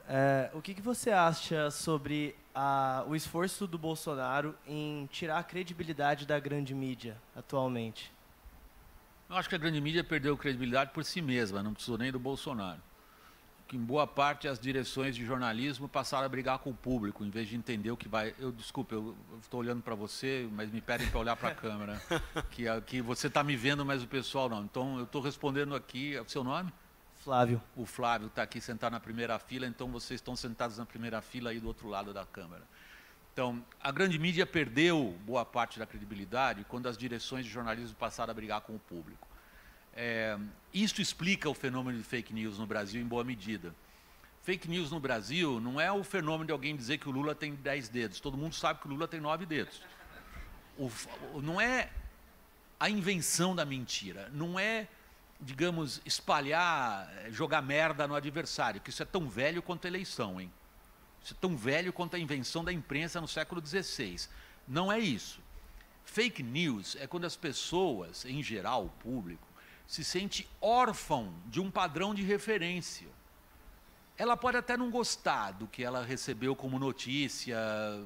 O que você acha sobre o esforço do Bolsonaro em tirar a credibilidade da grande mídia atualmente? Eu acho que a grande mídia perdeu credibilidade por si mesma, não precisou nem do Bolsonaro. Que em boa parte as direções de jornalismo passaram a brigar com o público, em vez de entender o que vai... Desculpe, eu estou olhando para você, mas me pedem para olhar para a câmera. Que você está me vendo, mas o pessoal não. Então, eu estou respondendo aqui... O seu nome? Flávio. O Flávio está aqui sentado na primeira fila, então vocês estão sentados na primeira fila aí do outro lado da câmera. Então, a grande mídia perdeu boa parte da credibilidade quando as direções de jornalismo passaram a brigar com o público. Isso explica o fenômeno de fake news no Brasil em boa medida. Fake news no Brasil não é o fenômeno de alguém dizer que o Lula tem 10 dedos. Todo mundo sabe que o Lula tem 9 dedos. Não é a invenção da mentira. Não é, digamos, espalhar, jogar merda no adversário, que isso é tão velho quanto a eleição, hein? Isso é tão velho quanto a invenção da imprensa no século XVI. Não é isso. Fake news é quando as pessoas, em geral, o público, se sente órfão de um padrão de referência. Ela pode até não gostar do que ela recebeu como notícia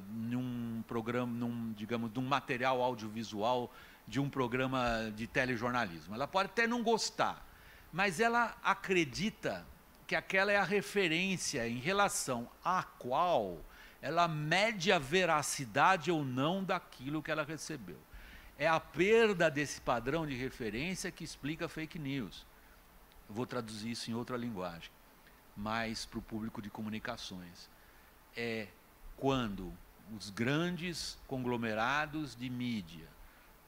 num programa, digamos, de um material audiovisual de um programa de telejornalismo. Ela pode até não gostar, mas ela acredita que aquela é a referência em relação à qual ela mede a veracidade ou não daquilo que ela recebeu. É a perda desse padrão de referência que explica fake news. Eu vou traduzir isso em outra linguagem, mas para o público de comunicações. É quando os grandes conglomerados de mídia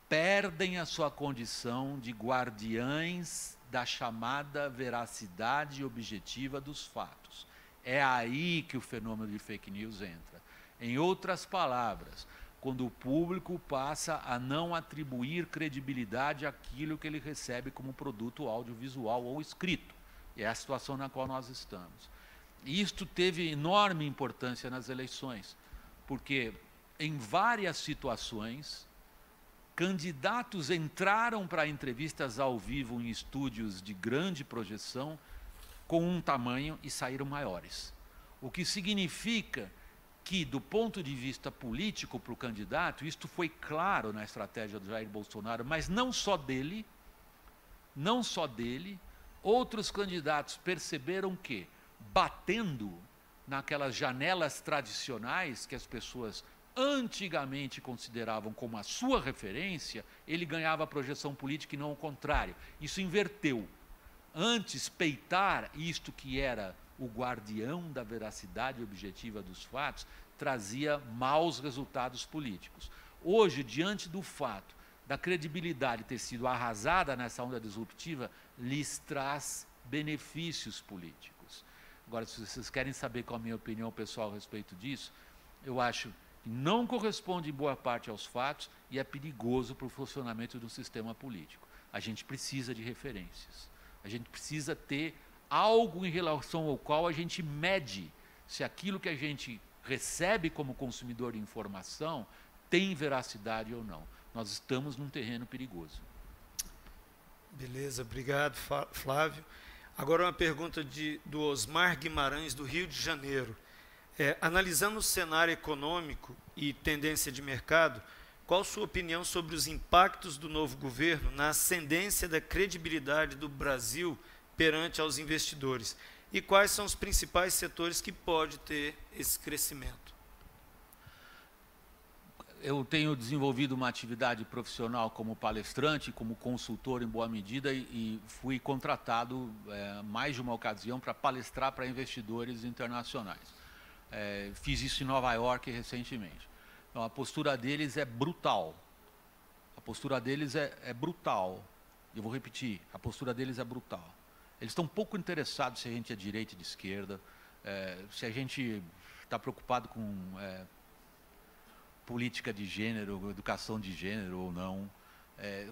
perdem a sua condição de guardiães da chamada veracidade objetiva dos fatos. É aí que o fenômeno de fake news entra. Em outras palavras, quando o público passa a não atribuir credibilidade àquilo que ele recebe como produto audiovisual ou escrito. E é a situação na qual nós estamos. E isto teve enorme importância nas eleições, porque em várias situações, candidatos entraram para entrevistas ao vivo em estúdios de grande projeção com um tamanho e saíram maiores. O que significa que, do ponto de vista político para o candidato, isto foi claro na estratégia do Jair Bolsonaro, mas não só dele, outros candidatos perceberam que, batendo naquelas janelas tradicionais que as pessoas antigamente consideravam como a sua referência, ele ganhava a projeção política e não o contrário. Isso inverteu. Antes, peitar isto que era o guardião da veracidade objetiva dos fatos, trazia maus resultados políticos. Hoje, diante do fato da credibilidade ter sido arrasada nessa onda disruptiva, lhes traz benefícios políticos. Agora, se vocês querem saber qual a minha opinião pessoal a respeito disso, eu acho que não corresponde em boa parte aos fatos e é perigoso para o funcionamento do sistema político. A gente precisa de referências. A gente precisa ter algo em relação ao qual a gente mede se aquilo que a gente recebe como consumidor de informação tem veracidade ou não. Nós estamos num terreno perigoso. Beleza, obrigado, Flávio. Agora uma pergunta do Osmar Guimarães, do Rio de Janeiro. Analisando o cenário econômico e tendência de mercado, qual sua opinião sobre os impactos do novo governo na ascendência da credibilidade do Brasil perante aos investidores? E quais são os principais setores que pode ter esse crescimento? Eu tenho desenvolvido uma atividade profissional como palestrante, como consultor em boa medida e fui contratado mais de uma ocasião para palestrar para investidores internacionais. Fiz isso em Nova York recentemente. Então, a postura deles é brutal. A postura deles é brutal. Eu vou repetir, a postura deles é brutal. Eles estão pouco interessados se a gente é direita ou de esquerda, se a gente está preocupado com política de gênero, educação de gênero ou não,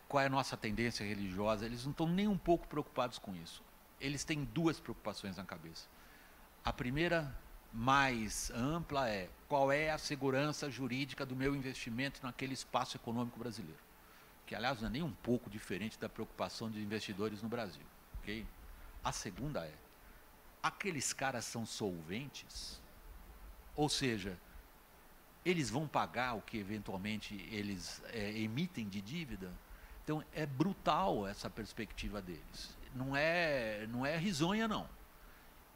qual é a nossa tendência religiosa. Eles não estão nem um pouco preocupados com isso. Eles têm duas preocupações na cabeça. A primeira, mais ampla, é qual é a segurança jurídica do meu investimento naquele espaço econômico brasileiro, que, aliás, não é nem um pouco diferente da preocupação de investidores no Brasil. Okay? A segunda é, aqueles caras são solventes? Ou seja, eles vão pagar o que eventualmente eles emitem de dívida? Então, é brutal essa perspectiva deles. Não é risonha, não.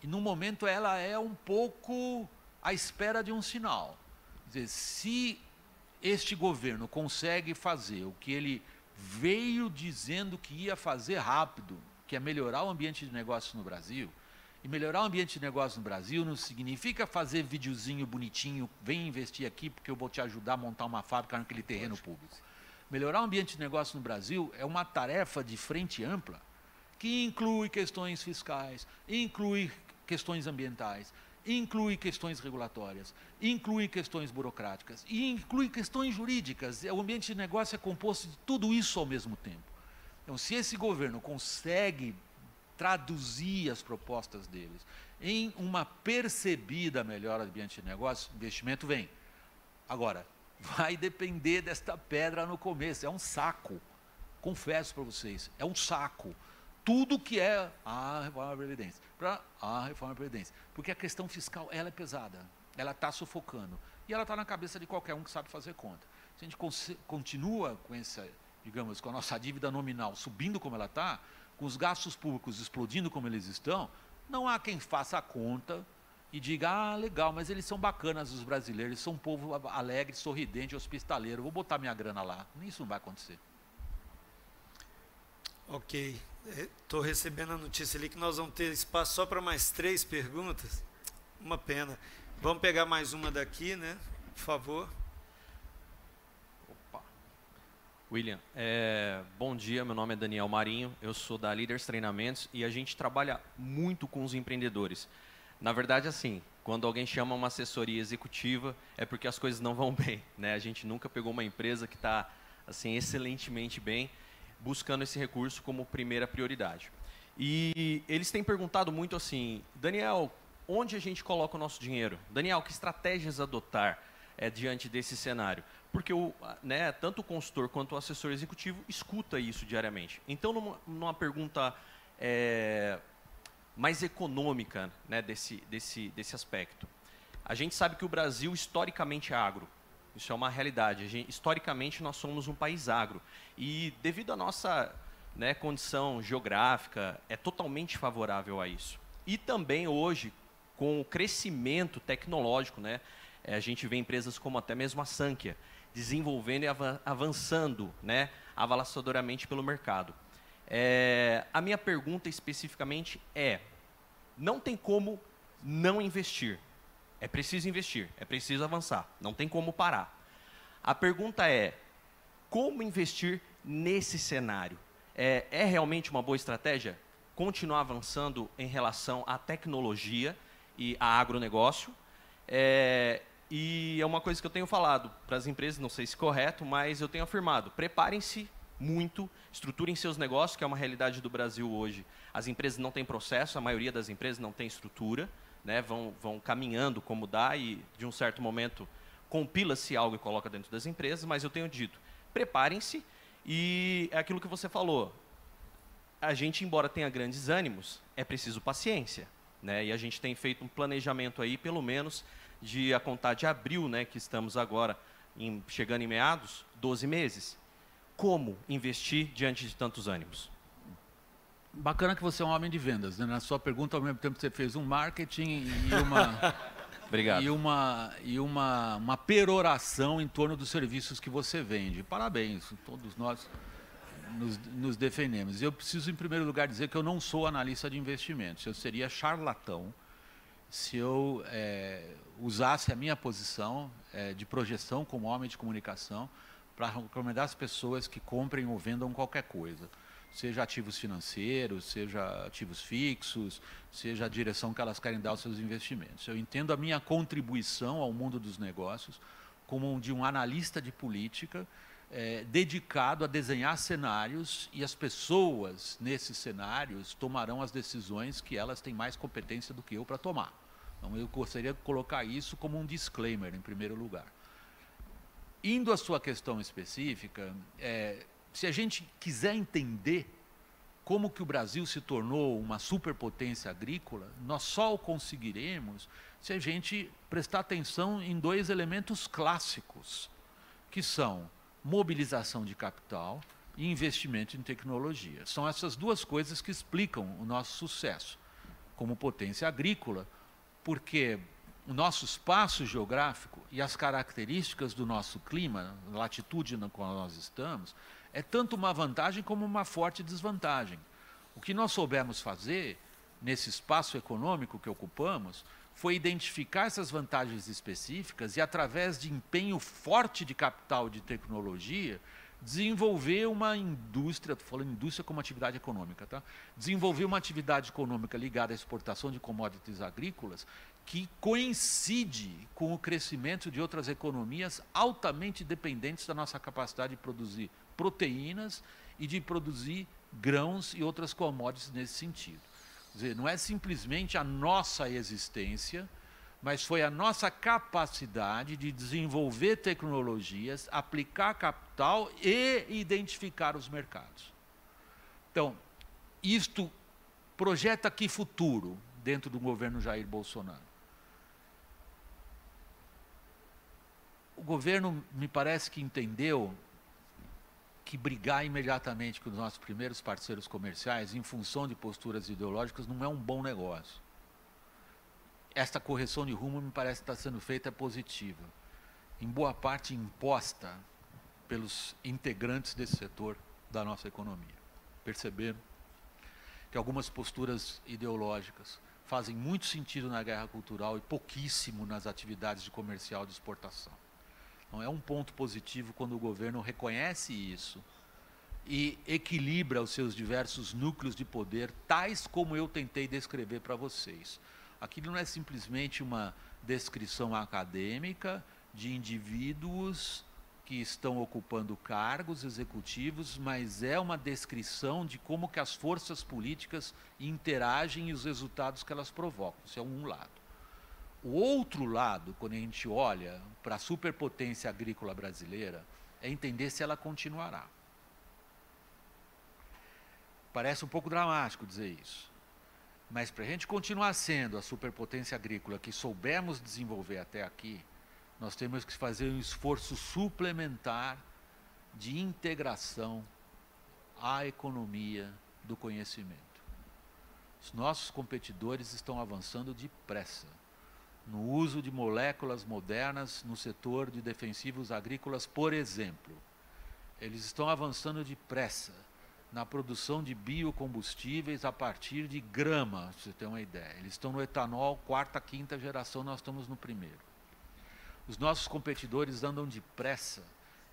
E, no momento, ela é um pouco à espera de um sinal. Quer dizer, se este governo consegue fazer o que ele veio dizendo que ia fazer rápido, que é melhorar o ambiente de negócios no Brasil, e melhorar o ambiente de negócios no Brasil não significa fazer videozinho bonitinho, vem investir aqui porque eu vou te ajudar a montar uma fábrica naquele terreno público. Melhorar o ambiente de negócios no Brasil é uma tarefa de frente ampla, que inclui questões fiscais, inclui questões ambientais, inclui questões regulatórias, inclui questões burocráticas e inclui questões jurídicas. O ambiente de negócio é composto de tudo isso ao mesmo tempo. Então, se esse governo consegue traduzir as propostas deles em uma percebida melhora do ambiente de negócio, investimento vem. Agora, vai depender desta pedra no começo, é um saco. Confesso para vocês, é um saco. Tudo que é a reforma da Previdência, para a reforma da Previdência. Porque a questão fiscal, ela é pesada, ela está sufocando. E ela está na cabeça de qualquer um que sabe fazer conta. Se a gente continua com essa, digamos, com a nossa dívida nominal subindo como ela está, com os gastos públicos explodindo como eles estão, não há quem faça a conta e diga, ah, legal, mas eles são bacanas, os brasileiros, eles são um povo alegre, sorridente, hospitaleiro, vou botar minha grana lá. Isso não vai acontecer. Ok. Estou recebendo a notícia ali que nós vamos ter espaço só para mais 3 perguntas. Uma pena. Vamos pegar mais uma daqui, né? Por favor. Opa. William, bom dia, meu nome é Daniel Marinho, eu sou da Líderes Treinamentos e a gente trabalha muito com os empreendedores. Na verdade, assim, quando alguém chama uma assessoria executiva, é porque as coisas não vão bem, né? A gente nunca pegou uma empresa que está assim, excelentemente bem, buscando esse recurso como primeira prioridade. E eles têm perguntado muito assim, Daniel, onde a gente coloca o nosso dinheiro? Daniel, que estratégias adotar diante desse cenário? Porque tanto o consultor quanto o assessor executivo escuta isso diariamente. Então, numa pergunta mais econômica, né, desse aspecto, a gente sabe que o Brasil historicamente é agro. Isso é uma realidade. Historicamente, nós somos um país agro. E devido à nossa condição geográfica, é totalmente favorável a isso. E também hoje, com o crescimento tecnológico, a gente vê empresas como até mesmo a Sankhya, desenvolvendo e avançando avassaladoramente pelo mercado. A minha pergunta especificamente não tem como não investir. É preciso investir, é preciso avançar, não tem como parar. A pergunta é, como investir nesse cenário? É realmente uma boa estratégia continuar avançando em relação à tecnologia e a agronegócio? E é uma coisa que eu tenho falado para as empresas, não sei se é correto, mas eu tenho afirmado, preparem-se muito, estruturem seus negócios, que é uma realidade do Brasil hoje. As empresas não têm processo, a maioria das empresas não tem estrutura, vão caminhando como dá e, de um certo momento, compila-se algo e coloca dentro das empresas, mas eu tenho dito, preparem-se e é aquilo que você falou, a gente, embora tenha grandes ânimos, é preciso paciência, e a gente tem feito um planejamento aí, pelo menos, de a contar de abril, que estamos agora chegando em meados, 12 meses. Como investir diante de tantos ânimos? Bacana que você é um homem de vendas, né? Na sua pergunta, ao mesmo tempo, você fez um marketing e uma... Obrigado. E uma peroração em torno dos serviços que você vende. Parabéns, todos nós nos defendemos. Eu preciso, em primeiro lugar, dizer que eu não sou analista de investimentos. Eu seria charlatão se eu usasse a minha posição de projeção como homem de comunicação para recomendar às pessoas que comprem ou vendam qualquer coisa. Seja ativos financeiros, seja ativos fixos, seja a direção que elas querem dar aos seus investimentos. Eu entendo a minha contribuição ao mundo dos negócios como de um analista de política dedicado a desenhar cenários e as pessoas nesses cenários tomarão as decisões que elas têm mais competência do que eu para tomar. Então, eu gostaria de colocar isso como um disclaimer, em primeiro lugar. Indo à sua questão específica, se a gente quiser entender como que o Brasil se tornou uma superpotência agrícola, nós só o conseguiremos se a gente prestar atenção em 2 elementos clássicos, que são mobilização de capital e investimento em tecnologia. São essas 2 coisas que explicam o nosso sucesso como potência agrícola, porque o nosso espaço geográfico e as características do nosso clima, a latitude na qual nós estamos, é tanto uma vantagem como uma forte desvantagem. O que nós soubemos fazer, nesse espaço econômico que ocupamos, foi identificar essas vantagens específicas e, através de empenho forte de capital de tecnologia, desenvolver uma indústria, estou falando indústria como atividade econômica, tá? Desenvolver uma atividade econômica ligada à exportação de commodities agrícolas que coincide com o crescimento de outras economias altamente dependentes da nossa capacidade de produzir proteínas e de produzir grãos e outras commodities nesse sentido. Quer dizer, não é simplesmente a nossa existência, mas foi a nossa capacidade de desenvolver tecnologias, aplicar capital e identificar os mercados. Então, isto projeta que futuro dentro do governo Jair Bolsonaro? O governo, me parece que entendeu que brigar imediatamente com os nossos primeiros parceiros comerciais em função de posturas ideológicas não é um bom negócio. Esta correção de rumo me parece que está sendo feita positiva, em boa parte imposta pelos integrantes desse setor da nossa economia. Perceberam que algumas posturas ideológicas fazem muito sentido na guerra cultural e pouquíssimo nas atividades de comercial de exportação. Então, é um ponto positivo quando o governo reconhece isso e equilibra os seus diversos núcleos de poder, tais como eu tentei descrever para vocês. Aquilo não é simplesmente uma descrição acadêmica de indivíduos que estão ocupando cargos executivos, mas é uma descrição de como que as forças políticas interagem e os resultados que elas provocam. Isso é um lado. O outro lado, quando a gente olha para a superpotência agrícola brasileira, é entender se ela continuará. Parece um pouco dramático dizer isso. Mas para a gente continuar sendo a superpotência agrícola que soubemos desenvolver até aqui, nós temos que fazer um esforço suplementar de integração à economia do conhecimento. Os nossos competidores estão avançando depressa no uso de moléculas modernas no setor de defensivos agrícolas, por exemplo. Eles estão avançando depressa na produção de biocombustíveis a partir de grama, para você ter uma ideia. Eles estão no etanol, quarta, quinta geração, nós estamos no primeiro. Os nossos competidores andam depressa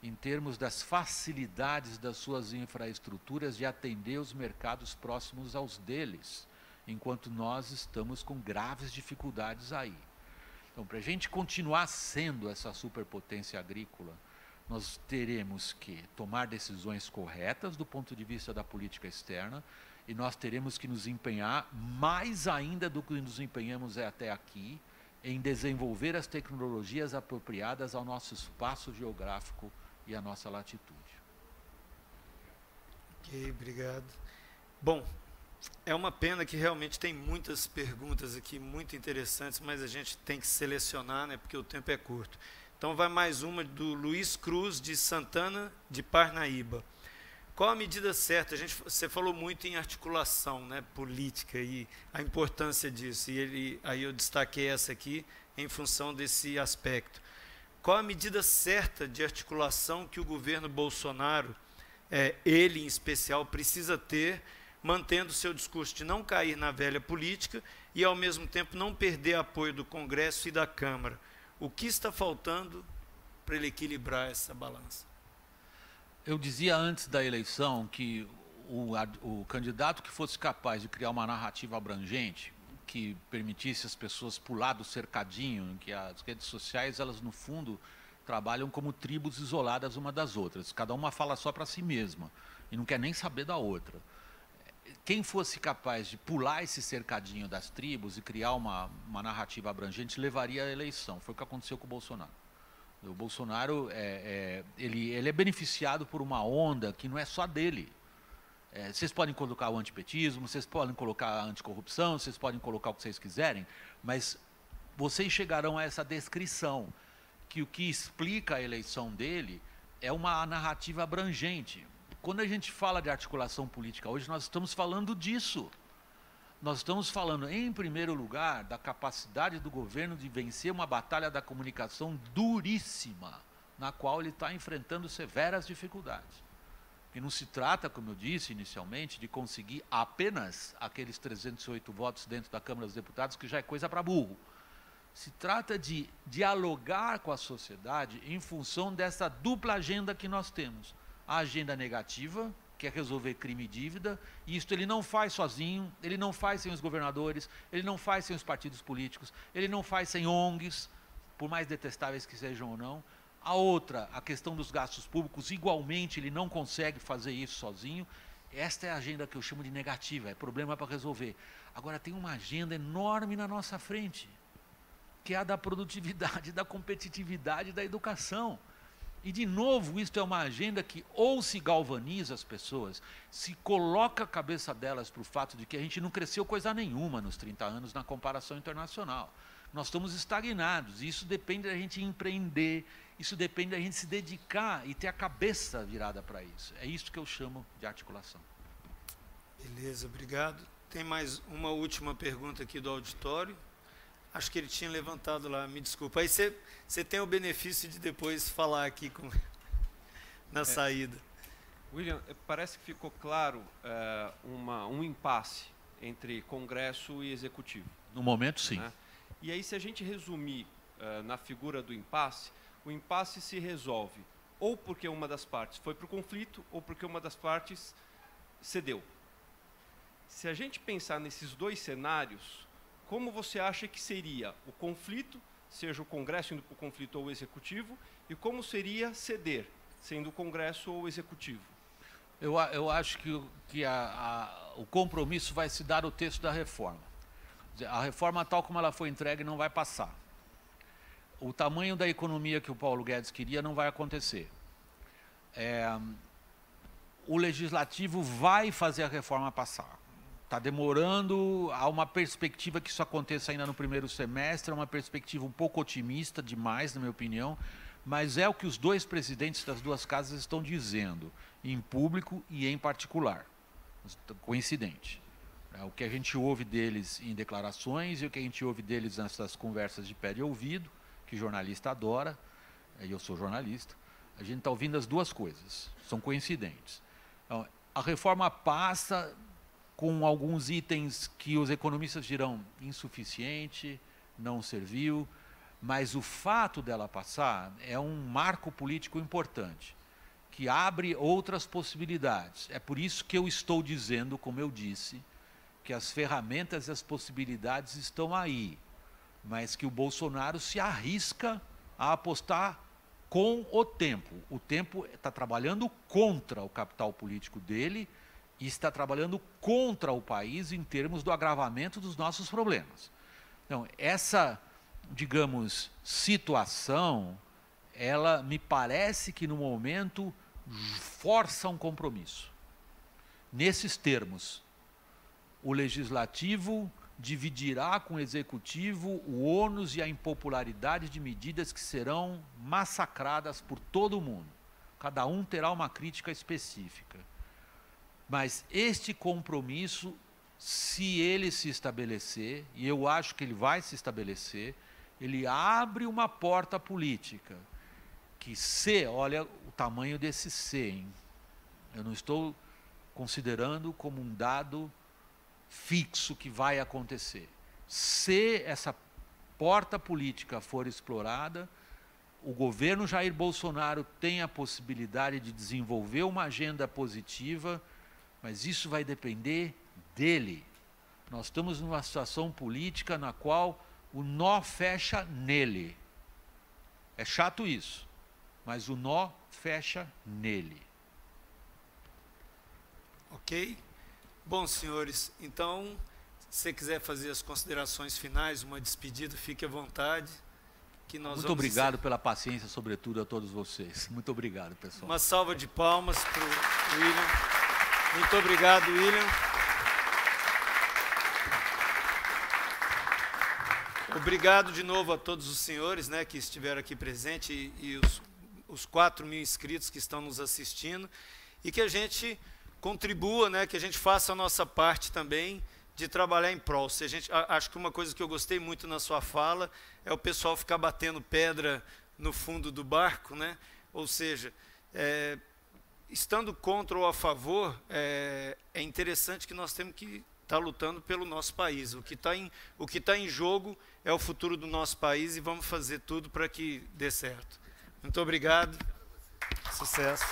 em termos das facilidades das suas infraestruturas de atender os mercados próximos aos deles, enquanto nós estamos com graves dificuldades aí. Então, para a gente continuar sendo essa superpotência agrícola, nós teremos que tomar decisões corretas do ponto de vista da política externa e nós teremos que nos empenhar mais ainda do que nos empenhamos até aqui em desenvolver as tecnologias apropriadas ao nosso espaço geográfico e à nossa latitude. Ok, obrigado. Bom, é uma pena que realmente tem muitas perguntas aqui muito interessantes, mas a gente tem que selecionar, né, porque o tempo é curto. Então vai mais uma do Luiz Cruz, de Santana de Parnaíba. Qual a medida certa? Você falou muito em articulação, né, política e a importância disso. E aí eu destaquei essa aqui em função desse aspecto. Qual a medida certa de articulação que o governo Bolsonaro, ele em especial, precisa ter, mantendo seu discurso de não cair na velha política e, ao mesmo tempo, não perder apoio do Congresso e da Câmara? O que está faltando para ele equilibrar essa balança? Eu dizia antes da eleição que o candidato que fosse capaz de criar uma narrativa abrangente, que permitisse as pessoas pular do cercadinho, que as redes sociais, elas no fundo trabalham como tribos isoladas uma das outras. Cada uma fala só para si mesma e não quer nem saber da outra. Quem fosse capaz de pular esse cercadinho das tribos e criar uma narrativa abrangente levaria à eleição. Foi o que aconteceu com o Bolsonaro. O Bolsonaro ele é beneficiado por uma onda que não é só dele. Vocês podem colocar o antipetismo, vocês podem colocar a anticorrupção, vocês podem colocar o que vocês quiserem, mas vocês chegarão a essa descrição, que o que explica a eleição dele é uma narrativa abrangente. Quando a gente fala de articulação política hoje, nós estamos falando disso. Nós estamos falando, em primeiro lugar, da capacidade do governo de vencer uma batalha da comunicação duríssima, na qual ele está enfrentando severas dificuldades. E não se trata, como eu disse inicialmente, de conseguir apenas aqueles 308 votos dentro da Câmara dos Deputados, que já é coisa para burro. Se trata de dialogar com a sociedade em função dessa dupla agenda que nós temos. a agenda negativa, que é resolver crime e dívida, e isso ele não faz sozinho, ele não faz sem os governadores, ele não faz sem os partidos políticos, ele não faz sem ONGs, por mais detestáveis que sejam ou não. A outra, a questão dos gastos públicos, igualmente ele não consegue fazer isso sozinho. Esta é a agenda que eu chamo de negativa, é problema para resolver. Agora tem uma agenda enorme na nossa frente, que é a da produtividade, da competitividade, da educação. E, de novo, isto é uma agenda que ou se galvaniza as pessoas, se coloca a cabeça delas para o fato de que a gente não cresceu coisa nenhuma nos 30 anos na comparação internacional. Nós estamos estagnados, e isso depende da gente empreender, isso depende da gente se dedicar e ter a cabeça virada para isso. É isso que eu chamo de articulação. Beleza, obrigado. Tem mais uma última pergunta aqui do auditório. Acho que ele tinha levantado lá, me desculpa. Aí você tem o benefício de depois falar aqui na saída. William, parece que ficou claro um impasse entre Congresso e Executivo. No momento, sim. Né? E aí, se a gente resumir na figura do impasse, o impasse se resolve ou porque uma das partes foi para o conflito ou porque uma das partes cedeu. Se a gente pensar nesses dois cenários, como você acha que seria o conflito, seja o Congresso indo para o conflito ou o Executivo, e como seria ceder, sendo o Congresso ou o Executivo? Eu acho que o compromisso vai se dar no texto da reforma. A reforma, tal como ela foi entregue, não vai passar. O tamanho da economia que o Paulo Guedes queria não vai acontecer. O Legislativo vai fazer a reforma passar. Está demorando, há uma perspectiva que isso aconteça ainda no primeiro semestre, é uma perspectiva um pouco otimista demais, na minha opinião, mas é o que os dois presidentes das duas casas estão dizendo, em público e em particular. Coincidente. O que a gente ouve deles em declarações e o que a gente ouve deles nessas conversas de pé de ouvido, que jornalista adora, e eu sou jornalista, a gente está ouvindo as duas coisas, são coincidentes. Então, a reforma passa com alguns itens que os economistas dirão insuficiente, não serviu, mas o fato dela passar é um marco político importante, que abre outras possibilidades. É por isso que eu estou dizendo, como eu disse, que as ferramentas e as possibilidades estão aí, mas que o Bolsonaro se arrisca a apostar com o tempo. O tempo está trabalhando contra o capital político dele e está trabalhando contra o país em termos do agravamento dos nossos problemas. Então, essa, digamos, situação, ela me parece que, no momento, força um compromisso. Nesses termos, o Legislativo dividirá com o Executivo o ônus e a impopularidade de medidas que serão massacradas por todo mundo. Cada um terá uma crítica específica. Mas este compromisso, se ele se estabelecer, e eu acho que ele vai se estabelecer, ele abre uma porta política, que olha o tamanho desse C, hein? Eu não estou considerando como um dado fixo que vai acontecer. Se essa porta política for explorada, o governo Jair Bolsonaro tem a possibilidade de desenvolver uma agenda positiva, mas isso vai depender dele. Nós estamos numa situação política na qual o nó fecha nele. É chato isso, mas o nó fecha nele. Ok? Bom, senhores, então, se você quiser fazer as considerações finais, uma despedida, fique à vontade. Que nós Muito obrigado pela paciência, sobretudo, a todos vocês. Muito obrigado, pessoal. Uma salva de palmas para o William. Muito obrigado, William. Obrigado de novo a todos os senhores, né, que estiveram aqui presentes e os 4.000 inscritos que estão nos assistindo, e que a gente contribua, né, que a gente faça a nossa parte também de trabalhar em prol. Acho que uma coisa que eu gostei muito na sua fala é o pessoal ficar batendo pedra no fundo do barco, né? Ou seja, estando contra ou a favor, é interessante que nós temos que estar lutando pelo nosso país. O que está em jogo é o futuro do nosso país e vamos fazer tudo para que dê certo. Muito obrigado. Sucesso.